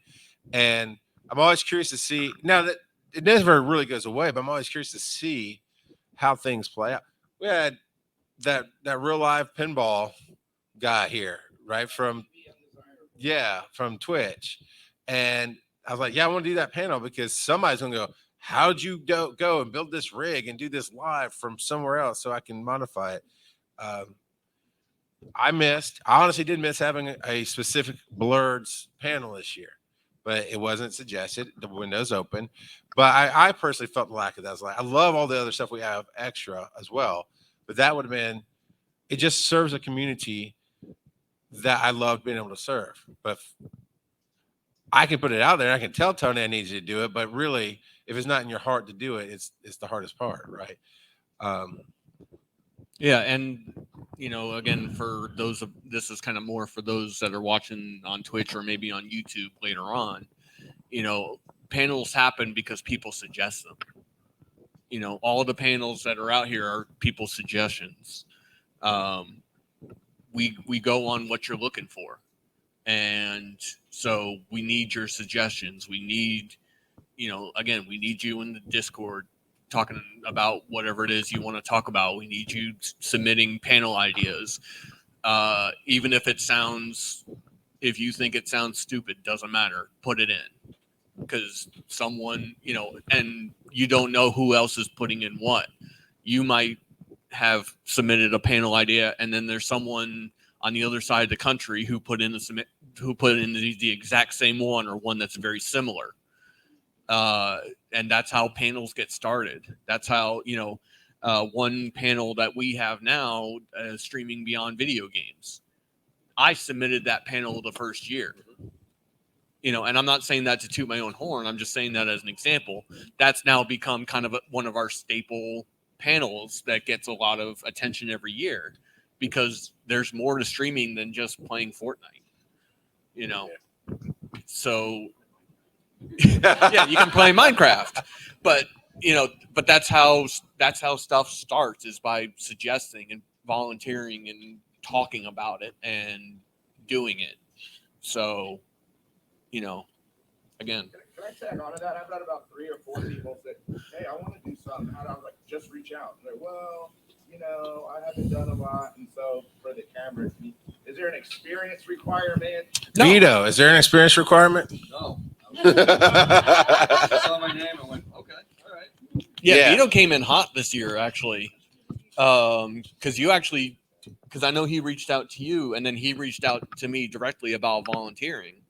And I'm always curious to see, now that it never really goes away, but I'm always curious to see how things play out. We had that real live pinball guy here, right? From Twitch. And I was like, I want to do that panel because somebody's going to go, how'd you go and build this rig and do this live from somewhere else so I can modify it? I honestly did miss having a specific Blurs panel this year, but it wasn't suggested. The window's open. But I personally felt the lack of that. I was like, I love all the other stuff we have extra as well. But that would have been, it just serves a community that I love being able to serve. But I can put it out there. I can tell Tony I need you to do it. But really, if it's not in your heart to do it, it's the hardest part, right? And again, for those this is kind of more for those that are watching on Twitch or maybe on YouTube later on. Panels happen because people suggest them. All of the panels that are out here are people's suggestions. We go on what you're looking for, and so we need your suggestions. We need, again, we need you in the Discord talking about whatever it is you want to talk about. We need you submitting panel ideas. Even if you think it sounds stupid, doesn't matter. Put it in, because someone, and you don't know who else is putting in what. You might have submitted a panel idea, and then there's someone on the other side of the country who put in the exact same one or one that's very similar. And that's how panels get started. That's how, one panel that we have now, streaming beyond video games. I submitted that panel the first year, and I'm not saying that to toot my own horn. I'm just saying that as an example. That's now become kind of one of our staple panels that gets a lot of attention every year, because there's more to streaming than just playing Fortnite, So yeah, you can play Minecraft, but that's how stuff starts, is by suggesting and volunteering and talking about it and doing it. So, again. Can I tag on to that? I've got about 3 or 4 people say, hey, I want to do something. And I was like, just reach out. And they're like, well, I haven't done a lot. And so for the cameras, is there an experience requirement? No. Vito, is there an experience requirement? No. I saw my name and went, okay, all right. Yeah. Vito came in hot this year, actually. Because I know he reached out to you, and then he reached out to me directly about volunteering,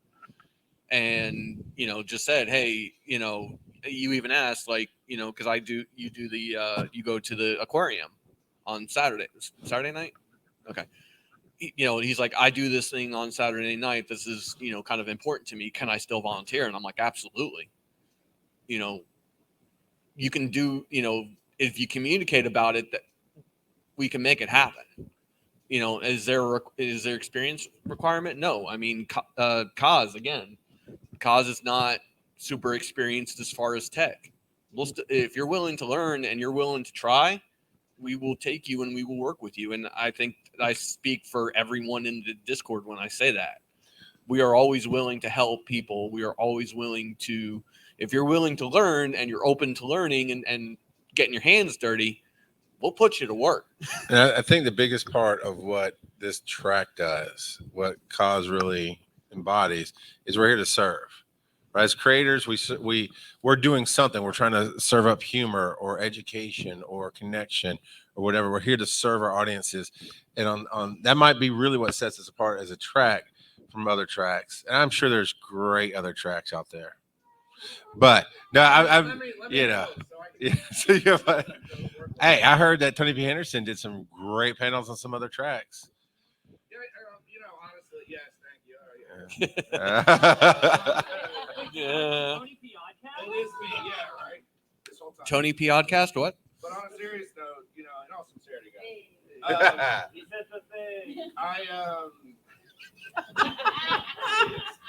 and just said, hey, you even asked, like, because you do the you go to the aquarium on Saturday night. Okay. He's like, I do this thing on Saturday night. This is, kind of important to me. Can I still volunteer? And I'm like, absolutely. You can do, if you communicate about it, that we can make it happen. Is there experience requirement? No. I mean, Kaz is not super experienced as far as tech. If you're willing to learn and you're willing to try, we will take you and we will work with you. And I think I speak for everyone in the Discord when I say that. We are always willing to help people. We are always willing to, if you're willing to learn and you're open to learning and getting your hands dirty, we'll put you to work. And I think the biggest part of what this track does, what Cause really embodies, is we're here to serve. Right? As creators, we're doing something. We're trying to serve up humor or education or connection or whatever. We're here to serve our audiences, and on that might be really what sets us apart as a track from other tracks. And I'm sure there's great other tracks out there, but no, Hey, I heard that Tony P. Henderson did some great panels on some other tracks. Honestly, yes, thank you. Yeah. Tony P. It is me, yeah, right? This whole time. Tony Podcast, what? But on a serious note, in all sincerity, Hey. guys. He said the thing. It's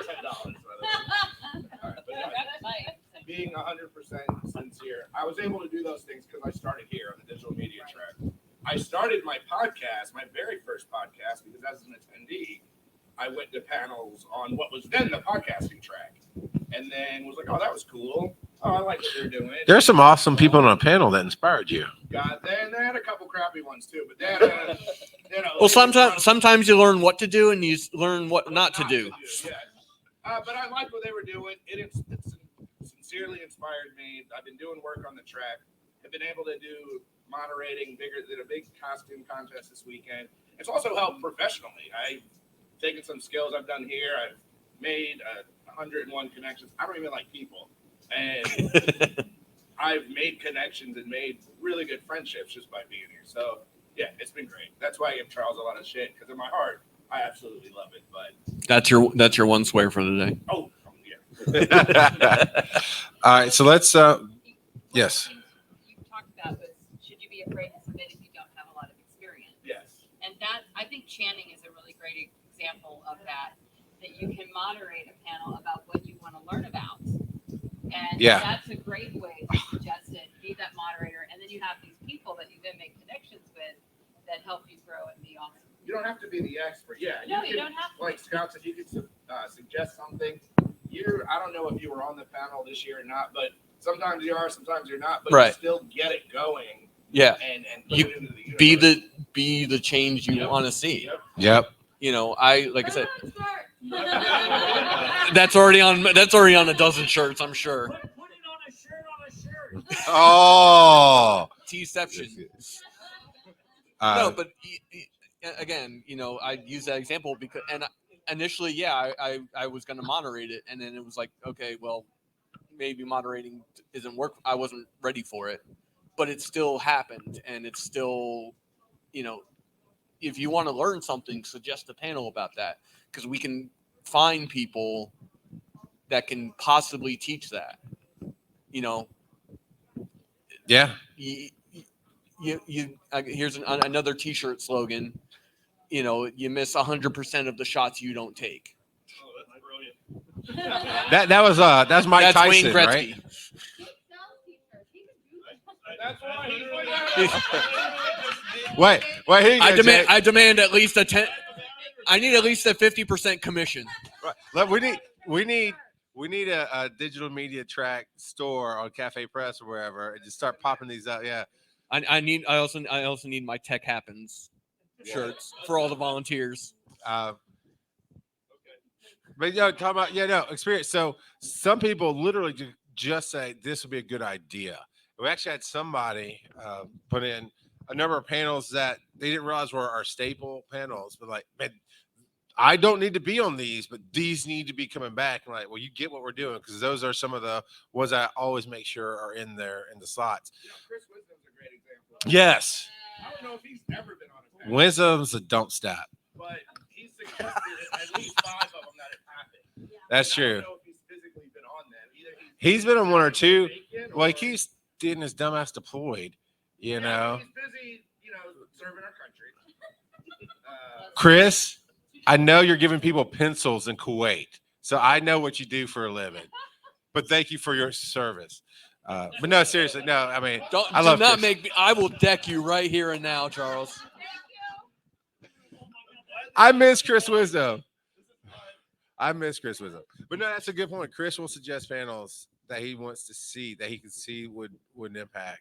$10, by the way. All right, but no, being 100% sincere, I was able to do those things because I started here on the digital media track. I started my podcast, my very first podcast, because as an attendee, I went to panels on what was then the podcasting track, and then was like, "Oh, that was cool. Oh, I like what they're doing." There's some awesome people on a panel that inspired you. God, they had a couple crappy ones too, but they had Well, sometimes you learn what to do and you learn what not to do. Yeah. But I like what they were doing. It sincerely inspired me. I've been doing work on the track. I've been able to do moderating did a big costume contest this weekend. It's also helped professionally. I've taken some skills I've done here. I've made 101 connections. I don't even like people. And I've made connections and made really good friendships just by being here. So, yeah, it's been great. That's why I give Charles a lot of shit, because in my heart, I absolutely love it. But That's your one swear for the day. Oh, yeah. All right, so let's yes. You talked about was, should you be afraid to submit if you don't have a lot of experience? Yes. And that, I think Channing is a really great example of that you can moderate a panel about what you want to learn about. And that's a great way to suggest it, be that moderator, and then you have these people that you then make connections with that help you grow and be awesome. You don't have to be the expert. Yeah. No, you don't have to. Like Scott said, you could suggest something. I don't know if you were on the panel this year or not, but sometimes you are, sometimes you're not, but you still get it going. Yeah. And you put it into the universe. be the change you want to see. Yep. Like I said, that's already on a dozen shirts, I'm sure. Put it on a shirt. Oh. T-ception. No, but again, I use that example because, and initially, I was going to moderate it, and then it was like, okay, well, maybe moderating isn't work. I wasn't ready for it, but it still happened, and it's still, if you want to learn something, suggest a panel about that, because we can find people that can possibly teach that. Yeah. Here's another T-shirt slogan. You miss 100% of the shots you don't take. Oh, that's brilliant. That's Mike That's Tyson, Wayne Gretzky. right? That's why Wait. Here you go, I demand at least I need at least a 50% commission. Right. We need a digital media track store on Cafe Press or wherever, and just start popping these out. Yeah. I also need my Tech Happens shirts for all the volunteers. But talking about experience. So some people literally just say this would be a good idea, We actually had somebody put in a number of panels that they didn't realize were our staple panels, but like, man, I don't need to be on these, but these need to be coming back. And like, well, you get what we're doing because those are some of the ones I always make sure are in there in the slots. Chris Wisdom's a great example. Yes. I don't know if he's ever been on a panel, Wisdom's a don't stop. but he's suggested at least 5 of them that have happened. That's And I true. don't know if he's physically been on them. Either He's been on one or two. vacant Well, he or- keeps getting his dumbass deployed, you Yeah, know. he's busy, serving our country. Chris, I know you're giving people pencils in Kuwait, so I know what you do for a living. But thank you for your service. But no, seriously, no. I mean, Don't I do love not Chris. make me. I will deck you right here and now, Charles. I miss Chris Wisdom. I miss Chris Wisdom. But no, that's a good point. Chris will suggest panels that he wants to see, that he can see would impact,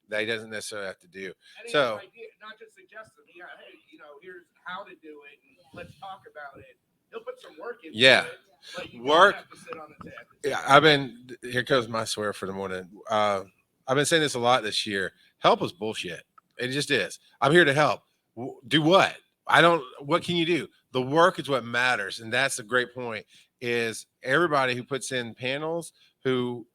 that he doesn't necessarily have to do. And he So- has idea, not just suggest them. He got, hey, here's how to do it, and let's talk about it. He'll put some work into Yeah. it. But you Work- don't have to sit on the table. Yeah, here comes my swear for the morning. I've been saying this a lot this year. Help is bullshit. It just is. I'm here to help. Do what? What can you do? The work is what matters. And that's a great point, is everybody who puts in panels Tyra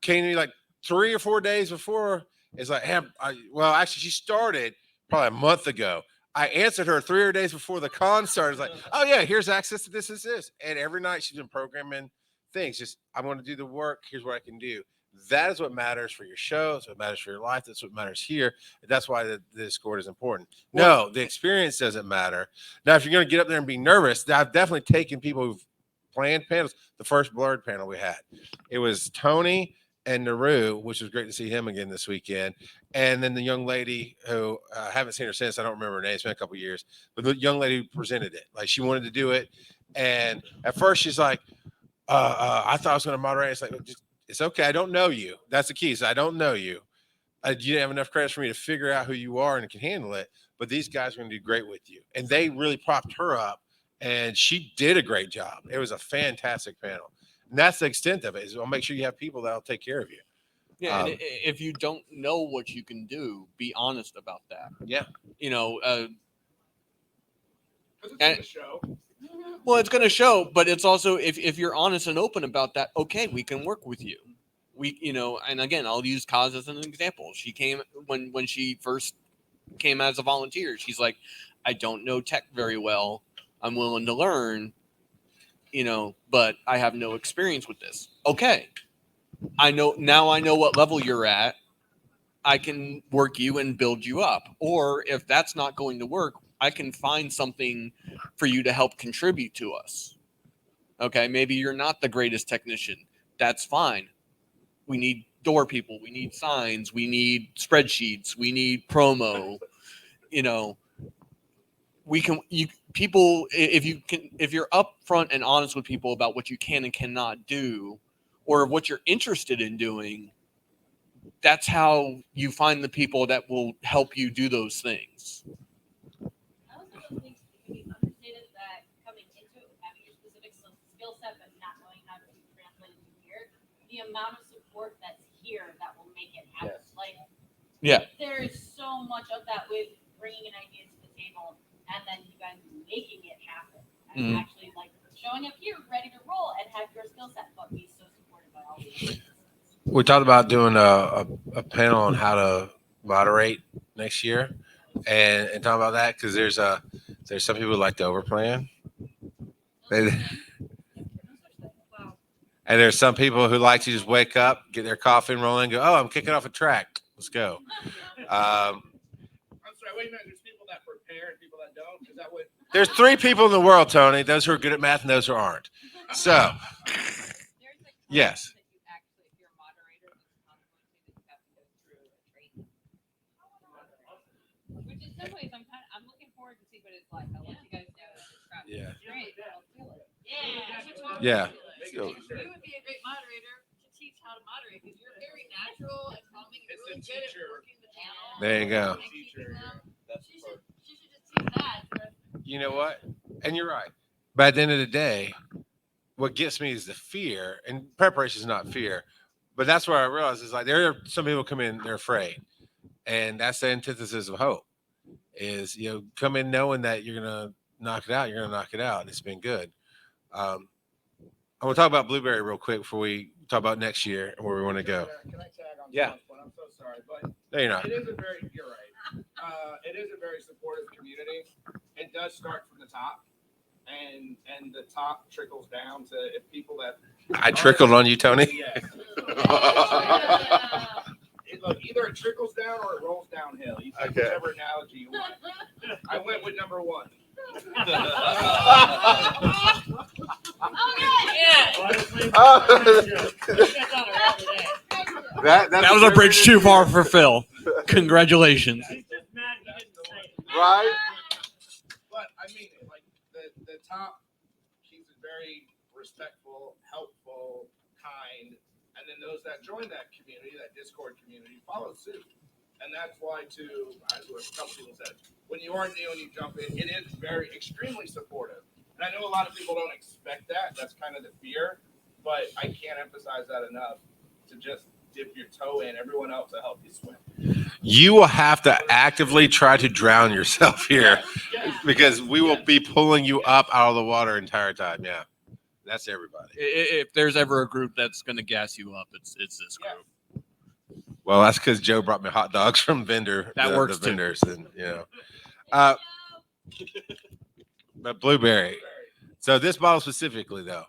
came to me like 3 or 4 days before. It's like, hey, actually she started probably a month ago. I answered her 3 days before the con started. It's like, oh yeah, here's access to this. And every night she's been programming things. Just, I'm going to do the work. Here's what I can do. That is what matters for your show. That's what matters for your life. That's what matters here. That's why the Discord is important. No, the experience doesn't matter. Now, if you're going to get up there and be nervous, I've definitely taken people who've planned panels. The first Blurred panel we had, it was Tony and Naru, which was great to see him again this weekend. And then the young lady who I haven't seen her since. I don't remember her name. It's been a couple of years. But the young lady who presented it, like she wanted to do it. And at first she's like, I thought I was going to moderate. It's like, it's okay. I don't know you. That's the key. So I don't know you. You didn't have enough credits for me to figure out who you are and can handle it. But these guys are going to do great with you. And they really propped her up. And she did a great job. It was a fantastic panel. And that's the extent of it. Is I'll make sure you have people that'll take care of you. Yeah, and if you don't know what you can do, be honest about that. Yeah. Because it's And- in the show. Well, it's going to show, but it's also if you're honest and open about that, okay, we can work with you. And again, I'll use Kaz as an example. She came when she first came as a volunteer. She's like, I don't know tech very well. I'm willing to learn, but I have no experience with this. Okay. I know what level you're at. I can work you and build you up. Or if that's not going to work, I can find something for you to help contribute to us. Okay, maybe you're not the greatest technician. That's fine. We need door people. We need signs. We need spreadsheets. We need promo. If you're upfront and honest with people about what you can and cannot do, or what you're interested in doing, that's how you find the people that will help you do those things. I also don't think we understated that coming into it with having your specific skill set but not knowing how to translate it here, the amount of support that's here that will make it happen. Yes. Like, Yeah. there is so much of that with bringing an idea to the table and then you guys making it happen. And actually, like, showing up here ready to roll and have your skill set, but be so supported by all these. We talked about doing a panel on how to moderate next year, and talk about that because there's some people who like to overplan, and there's some people who like to just wake up, get their coffee and roll in, and go, oh, I'm kicking off a track, let's go. I'm sorry, wait a minute. There's people that prepare and people that don't. Is that what? There's 3 people in the world, Tony. Those who are good at math and those who aren't. So There's like yes. that you actually, if you're a moderator, it's not going to that you have to go through a training. Which in some ways I'm looking forward to see what it's like. I'll let you guys know if it's crap. Yeah. Great. I'll do it. Yeah. Yeah. Make So- a t-shirt. You would be a great moderator to teach how to moderate because you're very natural and calming and It's really a good at teacher. working the channel. There you go. And keeping them. That's She should just teach that. You know what? And you're right. But at the end of the day, what gets me is the fear, and preparation is not fear. But that's where I realized is like there are some people come in, they're afraid. And that's the antithesis of hope is, come in knowing that you're going to knock it out. You're going to knock it out. And it's been good. I want to talk about Blueberry real quick before we talk about next year and where we want to go. Can I tag on? Yeah. One? I'm so sorry, but No, you're not. you're right. It is a very supportive community. It does start from the top, and the top trickles down to if people that I trickled on you, Tony. Yeah. Look, either it trickles down or it rolls downhill. You take whichever analogy you want. I went with number one. That was a bridge too far for Phil. Congratulations. He's just mad he didn't say it. Right? But I mean it. Like the top keeps it very respectful, helpful, kind, and then those that join that community, that Discord community, follow suit. And that's why, too, as a couple people said, when you are new and you jump in, it is very extremely supportive. And I know a lot of people don't expect that. That's kind of the fear. But I can't emphasize that enough to just dip your toe in. Everyone else will help you swim. You will have to actively try to drown yourself here because we will be pulling you up out of the water the entire time. Yeah. That's everybody. If there's ever a group that's going to gas you up, it's this group. Well, that's because Joe brought me hot dogs from That works the vendors, and but Blueberry. So this bottle specifically, though,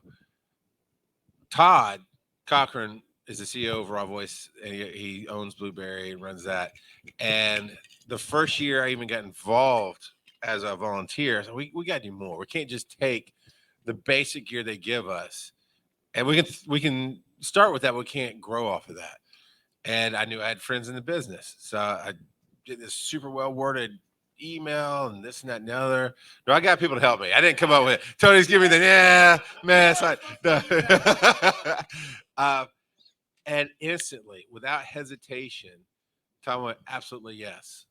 Todd Cochran is the CEO of Raw Voice, and he owns Blueberry and runs that. And the first year I even got involved as a volunteer, so we got to do more. We can't just take the basic gear they give us, and we can start with that. We can't grow off of that. And I knew I had friends in the business. So I did this super well worded email and this and that and the other. No, I got people to help me. I didn't come up with it. Tony's giving me the, man. It's like, no. And instantly, without hesitation, Tom went absolutely yes,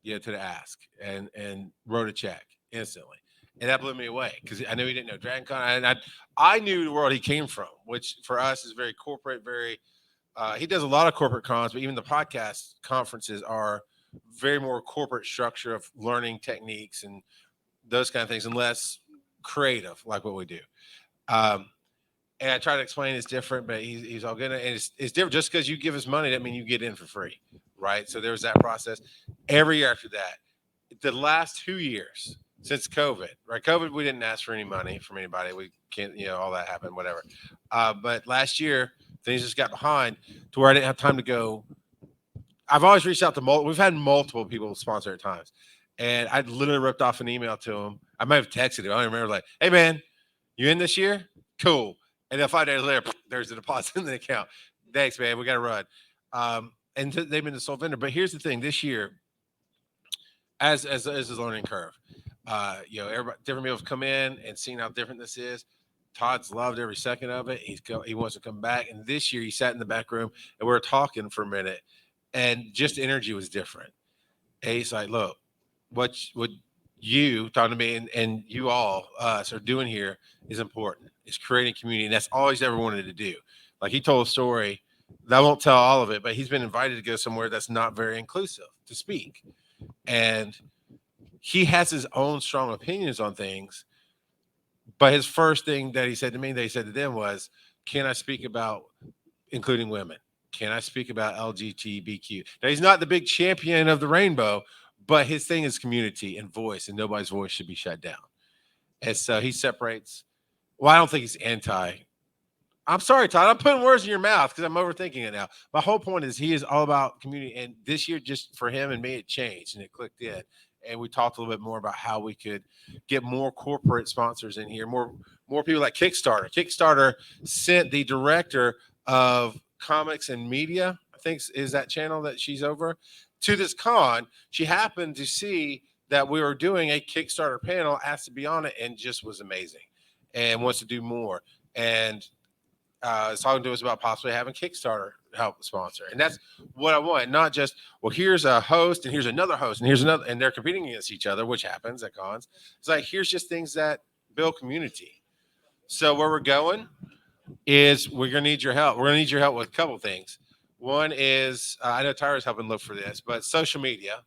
to the ask and wrote a check instantly. And that blew me away because I knew he didn't know DragonCon. And I knew the world he came from, which for us is very corporate, very he does a lot of corporate cons, but even the podcast conferences are very more corporate structure of learning techniques and those kind of things, and less creative like what we do. And I try to explain it's different, but he's all good. And it's different. Just because you give us money doesn't mean you get in for free, right? So there's that process. Every year after that, the last 2 years since COVID, right? COVID, we didn't ask for any money from anybody. We can't, all that happened, whatever. But last year, things just got behind to where I didn't have time to go. I've always reached out to we've had multiple people sponsor at times. And I literally ripped off an email to them. I might have texted him. I don't remember, like, hey, man, you in this year? Cool. And then 5 days later, there's a deposit in the account. Thanks, man. We got to run. And they've been the sole vendor. But here's the thing. This year, as a learning curve, everybody, different people have come in and seen how different this is. Todd's loved every second of it. He wants to come back. And this year he sat in the back room and we were talking for a minute and just the energy was different. And he's like, look, what you talking to me and you all us are doing here is important. It's creating community. And that's all he's ever wanted to do. Like he told a story that I won't tell all of it, but he's been invited to go somewhere that's not very inclusive to speak. And he has his own strong opinions on things. But his first thing that he said to me, that he said to them was, can I speak about including women? Can I speak about LGBTQ? Now, he's not the big champion of the rainbow, but his thing is community and voice, and nobody's voice should be shut down. And so he separates. Well, I don't think he's anti. I'm sorry, Todd. I'm putting words in your mouth because I'm overthinking it now. My whole point is he is all about community. And this year, just for him and me, it changed and it clicked in. And we talked a little bit more about how we could get more corporate sponsors in here, more people like Kickstarter. Kickstarter sent the director of comics and media, I think is that channel that she's over, to this con. She happened to see that we were doing a Kickstarter panel, asked to be on it, and just was amazing and wants to do more. And is talking to us about possibly having Kickstarter help sponsor. And that's what I want. Not just, well, here's a host and here's another host and here's another, and they're competing against each other, which happens at cons. It's like, here's just things that build community. So where we're going, is we're gonna need your help. We're gonna need your help with a couple things. One is I know Tyra's helping look for this, but social media.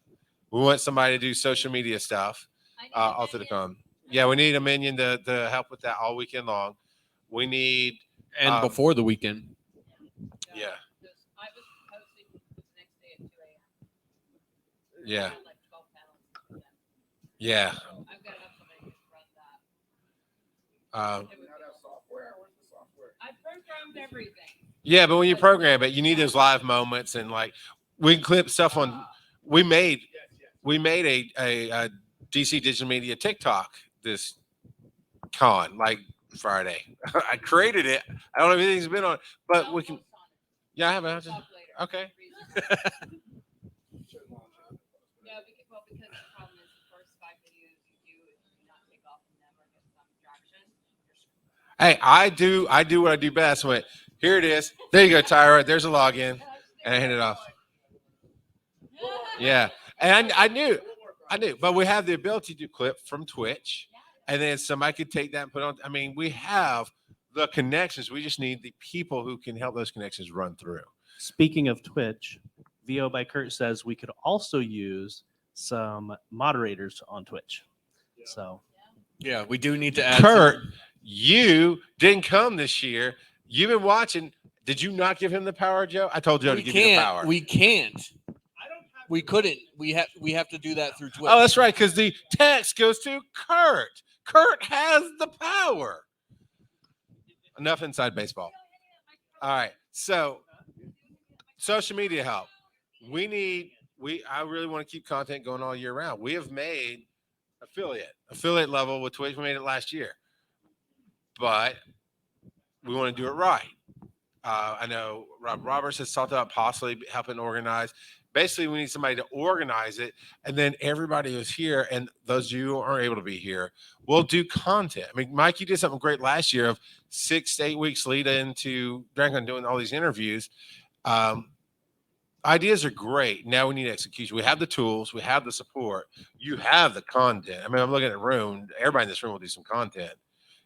We want somebody to do social media stuff all through the con. Yeah, we need a minion to help with that all weekend long. We need And before the weekend. Yeah. I was posting the next day at 2 a.m. Yeah. I had like 12 panels. Yeah. So I've got to have somebody to run that. Um, I programmed everything. yeah, but when you program it, you need those live moments and like we can clip stuff on. We made a DC Digital Media TikTok this con like Friday. I created it. I don't know if anything's been on it, but we can. Yeah, I haven't. Talk later. Okay. No, because the problem is the first 5 videos you do, if you do not take off from them or get some traction, you're screwed. Hey, I do what I do best. Went here it is. There you go, Tyra. There's a login, and I hand it off. Yeah, and I knew, but we have the ability to clip from Twitch, and then somebody could take that and put on. I mean, we have the connections. We just need the people who can help those connections run through. Speaking of Twitch, VO by Kurt says we could also use some moderators on Twitch. So Yeah, we do need to add. Kurt, you didn't come this year. You've been watching. Did you not give him the power, Joe? I told Joe to give you the power. We can't. We couldn't. We have to do that through Twitch. Oh, that's right, because the text goes to Kurt. Kurt has the power. Enough inside baseball. All right. So social media help. I really want to keep content going all year round. We have made affiliate level with Twitch. We made it last year, but we want to do it right. I know Rob Roberts has talked about possibly helping organize. Basically, we need somebody to organize it, and then everybody who's here and those of you who aren't able to be here will do content. I mean, Mike, you did something great last year of 6 to 8 weeks lead into DragonCon doing all these interviews. Ideas are great. Now we need execution. We have the tools. We have the support. You have the content. I mean, I'm looking at the room. Everybody in this room will do some content.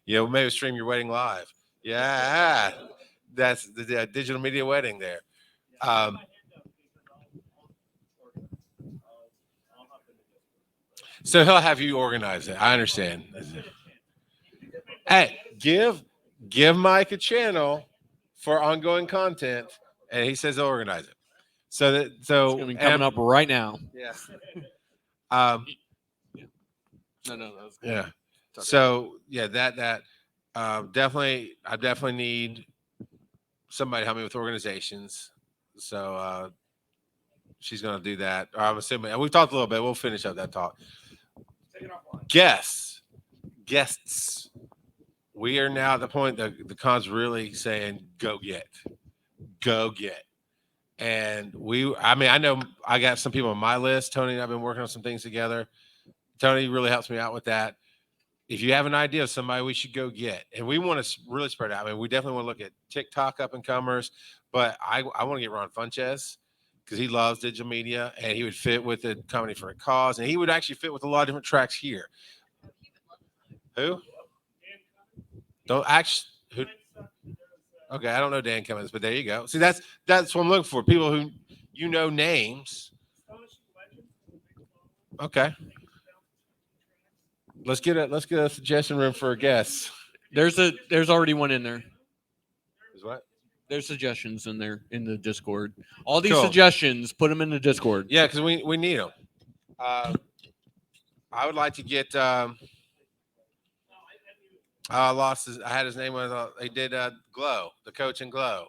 You know, maybe stream your wedding live. Yeah, that's the digital media wedding there. So he'll have you organize it. I understand. Hey, give Mike a channel for ongoing content, and he says he'll organize it. So It's gonna be coming up right now. Yeah. No, that was good. Yeah. So yeah, that I definitely need somebody to help me with organizations. So she's gonna do that. Or I'm assuming, and we've talked a little bit. We'll finish up that talk. Guests. We are now at the point that the con's really saying, go get. And I know I got some people on my list. Tony and I've been working on some things together. Tony really helps me out with that. If you have an idea of somebody we should go get, and we want to really spread out. I mean, we definitely want to look at TikTok up and comers, but I want to get Ron Funches because he loves digital media and he would fit with the Comedy for a Cause, and he would actually fit with a lot of different tracks here. Who? Don't actually. Who? Okay, I don't know Dan Cummins, but there you go. See, that's what I'm looking for. People who names. Okay. Let's get a suggestion room for a guest. There's already one in there. Is what? There's suggestions in there in the Discord. All these Cool. suggestions, put them in the Discord. Yeah, because we need them. I would like to get. I had his name was. They did Glow, the coach in Glow.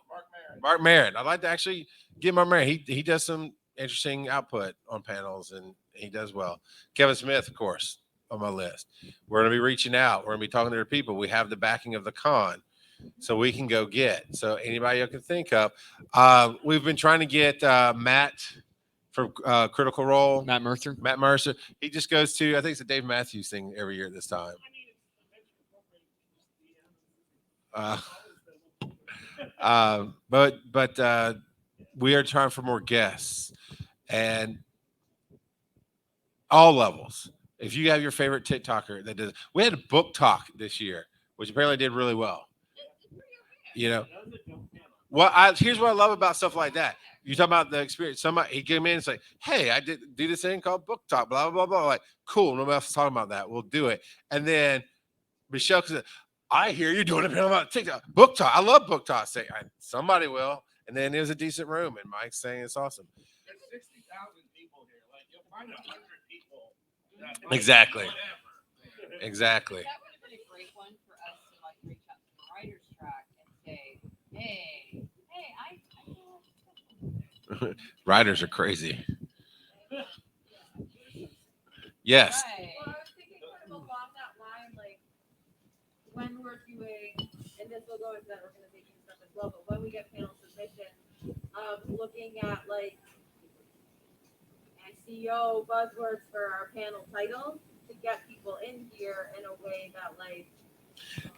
Mark Merritt. I'd like to actually get Mark Merritt. He does some interesting output on panels, and he does well. Kevin Smith, of course, on my list. We're going to be reaching out. We're going to be talking to their people. We have the backing of the con, so we can go get. So anybody you can think of. We've been trying to get Matt from Critical Role. Matt Mercer. He just goes to, I think it's a Dave Matthews thing every year at this time. But we are trying for more guests and all levels. If you have your favorite TikToker that does, we had a book talk this year, which apparently did really well. You know, here's what I love about stuff like that. You talk about the experience. Somebody he came in and say, "Hey, I did do this thing called Book Talk." Blah blah blah blah. Like, cool. Nobody else is talking about that. We'll do it. And then Michelle said, "I hear you doing a panel about TikTok Book Talk. I love Book Talk." Say, somebody will. And then it was a decent room, and Mike's saying it's awesome. There's 60,000 people here. Like you'll find 100 people. Exactly. Exactly. That would have been a great one for us to like reach out to the writers track and say, hey, I feel like Writers are crazy. Yes. Right. Well, I was thinking kind of along that line, like when we're doing, and this will go into that organization stuff as well, but when we get panel submissions, looking at like SEO buzzwords for our panel titles to get people in here in a way that like.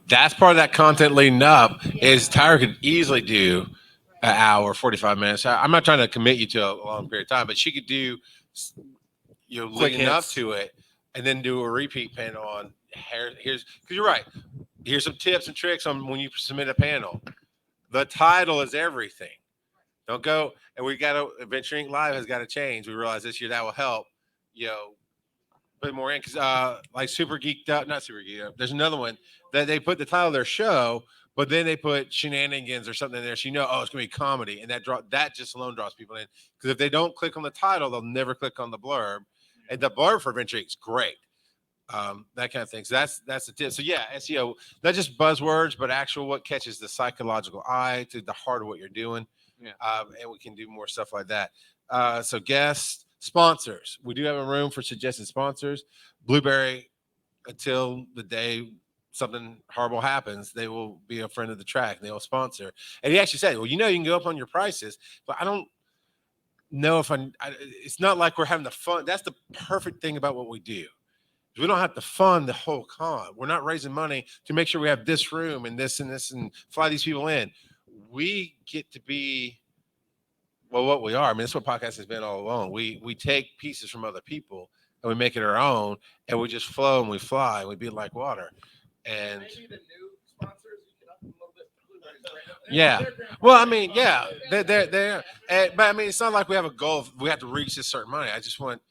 That's part of that content leading up is Tyra could easily do an hour, 45 minutes. I'm not trying to commit you to a long period of time, but she could do, Quick leading up hits. to it and then do a repeat panel on here's, because you're right. Here's some tips and tricks on when you submit a panel. The title is everything. Don't go, and we got to, Adventure Inc. Live has got to change. We realize this year that will help, put more in, because like Super Geeked Up, not Super Geeked Up, there's another one that they put the title of their show, but then they put shenanigans or something in there, so it's going to be comedy, and that just alone draws people in, because if they don't click on the title, they'll never click on the blurb, and the blurb for Adventure Inc. is great. That kind of thing. So that's the tip. So yeah, SEO, not just buzzwords, but actual what catches the psychological eye to the heart of what you're doing. Yeah. And we can do more stuff like that. So guests, sponsors. We do have a room for suggested sponsors. Blueberry, until the day something horrible happens, they will be a friend of the track. They will sponsor. And he actually said, well, you can go up on your prices, but I don't know if it's not like we're having the fun. That's the perfect thing about what we do. We don't have to fund the whole con. We're not raising money to make sure we have this room and this and this and fly these people in. We get to be, what we are. I mean, that's what podcast has been all along. We take pieces from other people and we make it our own, and we just flow and we fly and we be like water. And Maybe the new sponsors, you can up them a little bit. yeah. Well, I mean, yeah, they're but I mean, it's not like we have a goal. We have to reach this certain money. I just want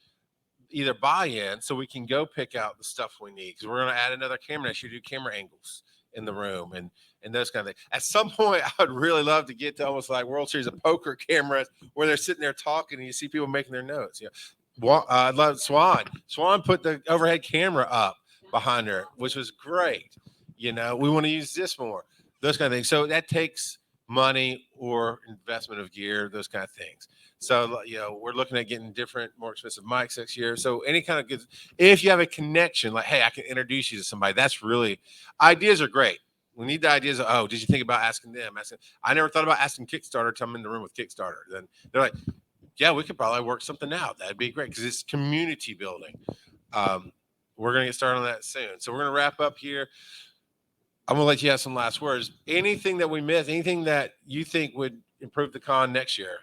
either buy-in so we can go pick out the stuff we need, because we're going to add another camera next year, do camera angles in the room and those kind of things. At some point, I would really love to get to almost like World Series of Poker cameras where they're sitting there talking and you see people making their notes. I love Swan. Swan put the overhead camera up behind her, which was great. We want to use this more, those kind of things. So that takes money or investment of gear, those kind of things. So, we're looking at getting different, more expensive mics next year. So any kind of good, if you have a connection, like, hey, I can introduce you to somebody, that's really, ideas are great. We need the ideas of, did you think about asking them? I never thought about asking Kickstarter to come in the room with Kickstarter. Then they're like, yeah, we could probably work something out. That'd be great, because it's community building. We're going to get started on that soon. So we're going to wrap up here. I'm going to let you have some last words. Anything that we missed, anything that you think would improve the con next year?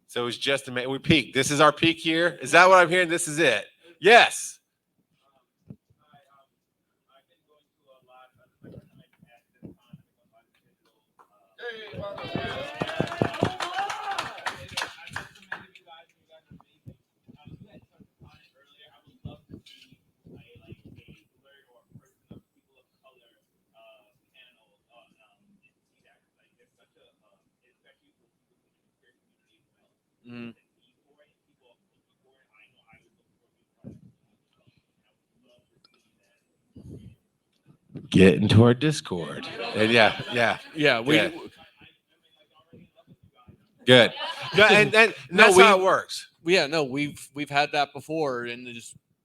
So it's just we peaked. This is our peak year. Is that what I'm hearing? This is it. Yes. Mm. Get into our Discord. And yeah. We Good. No, and that's how it works. we've had that before, and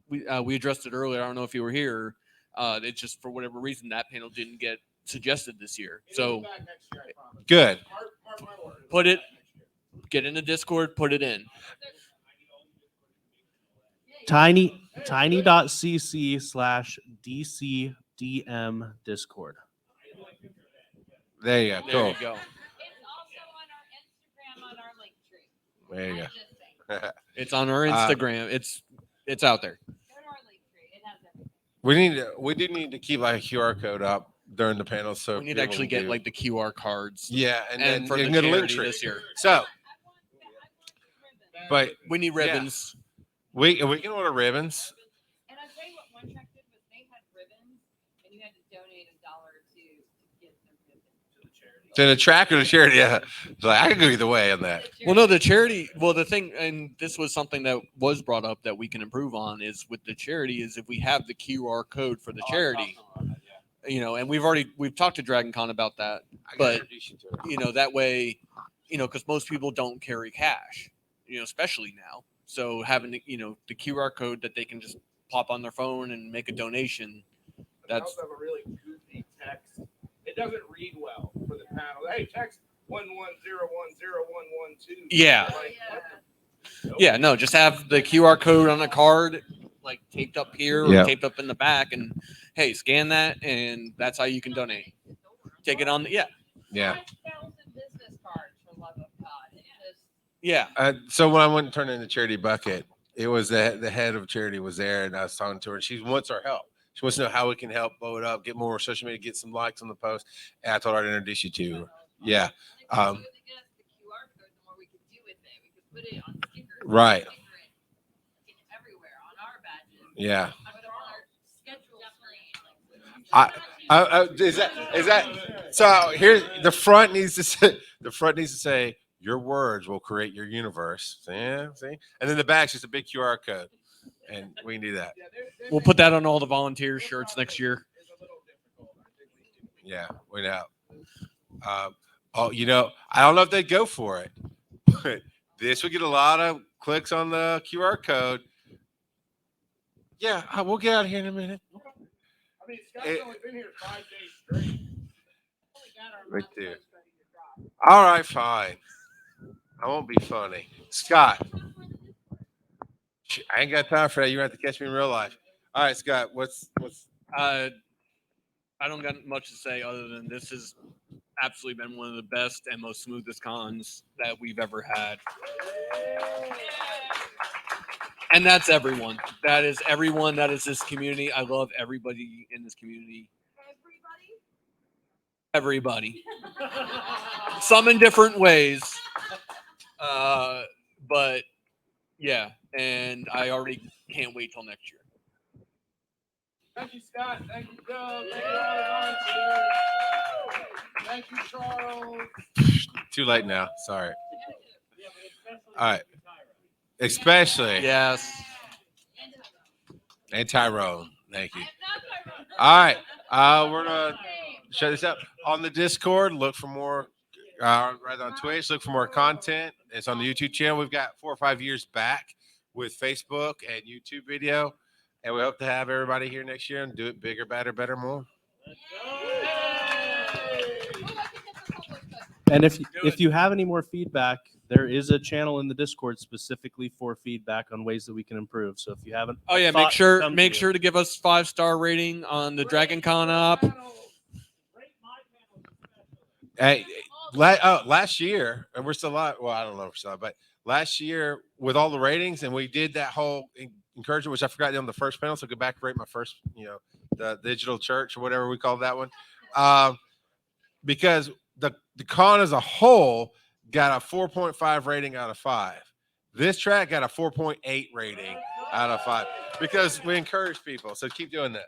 we addressed it earlier. I don't know if you were here. It just, for whatever reason, that panel didn't get suggested this year. So Good. Get in the Discord, put it in. tiny.cc/DCDM Discord. There you go. There Cool. you go. It's also on our Instagram on our link tree. There you I'm go. just saying. It's on our Instagram. It's out there. Go to our link tree. It has everything. We do need to keep like a QR code up during the panel. So We need to people actually can get do- like the QR cards. yeah, and then for you the can get a link charity tree. this year. So, but We need ribbons. we can order ribbons. And I'll tell you what one track did was they had ribbons and you had to donate $1 to get the ribbon. To the track or the charity, yeah. So I can go either way on that. Well, no, the charity. Well, the thing, and this was something that was brought up that we can improve on is with the charity is if we have the QR code for the charity, and we've talked to DragonCon about that, I can but introduce you to it. that way, because most people don't carry cash, especially now. So having the QR code that they can just pop on their phone and make a donation. They also have a really goofy text. It doesn't read well for the panel. Hey, text 11010112. Yeah. Like, what the- Yeah, no, just have the QR code on a card, like taped up here or Yeah. taped up in the back, and hey, scan that, and that's how you can donate. Take it on the Yeah. 5,000 business cards for love of God. It's just yeah. So when I went and turned in the charity bucket, it was the head of charity was there, and I was talking to her. And she wants our help. She wants to know how we can help blow it up, get more social media, get some likes on the post. And I told her I'd introduce you to her. Yeah. the closer they get us the QR code, the more we could do with it. We could put it on stickers. Right. Sticker it everywhere on our badges. Yeah. Put it on our schedule screen. Is that so? Here, the front needs to say your words will create your universe. Yeah, see, and then the back's just a big QR code, and we can do that. We'll put that on all the volunteer shirts next year. Yeah, we know. I don't know if they'd go for it, but this would get a lot of clicks on the QR code. Yeah, we'll get out of here in a minute. I mean, Scott's only been here 5 days straight. Right there. All right, fine. I won't be funny. Scott, I ain't got time for that. You have to catch me in real life. All right, Scott, what's I don't got much to say other than this has absolutely been one of the best and most smoothest cons that we've ever had. And that's everyone. That is everyone. That is this community. I love everybody in this community. Everybody. Some in different ways. But yeah, and I already can't wait till next year. Thank you, Scott. Thank you, Doug. Thank you, all the volunteers. Thank you, Charles. too late now? Sorry. All right. Especially. Yes. And Tyrone. Thank you. All right. We're going to shut this up. On the Discord, look for more. Right on Twitch, look for more content. It's on the YouTube channel. We've got 4 or 5 years back with Facebook and YouTube video. And we hope to have everybody here next year and do it bigger, better, more. And if you have any more feedback, there is a channel in the Discord specifically for feedback on ways that we can improve. So if you haven't, Oh yeah, make sure to give us 5-star rating on the DragonCon app. Hey, last year, and we're still alive. Well, I don't know if we're still alive, but last year with all the ratings, and we did that whole encouragement, which I forgot on the first panel. So go back and rate my first, the digital church or whatever we called that one, because the con as a whole got a 4.5 rating out of 5. This track got a 4.8 rating out of 5 because we encourage people. So keep doing that.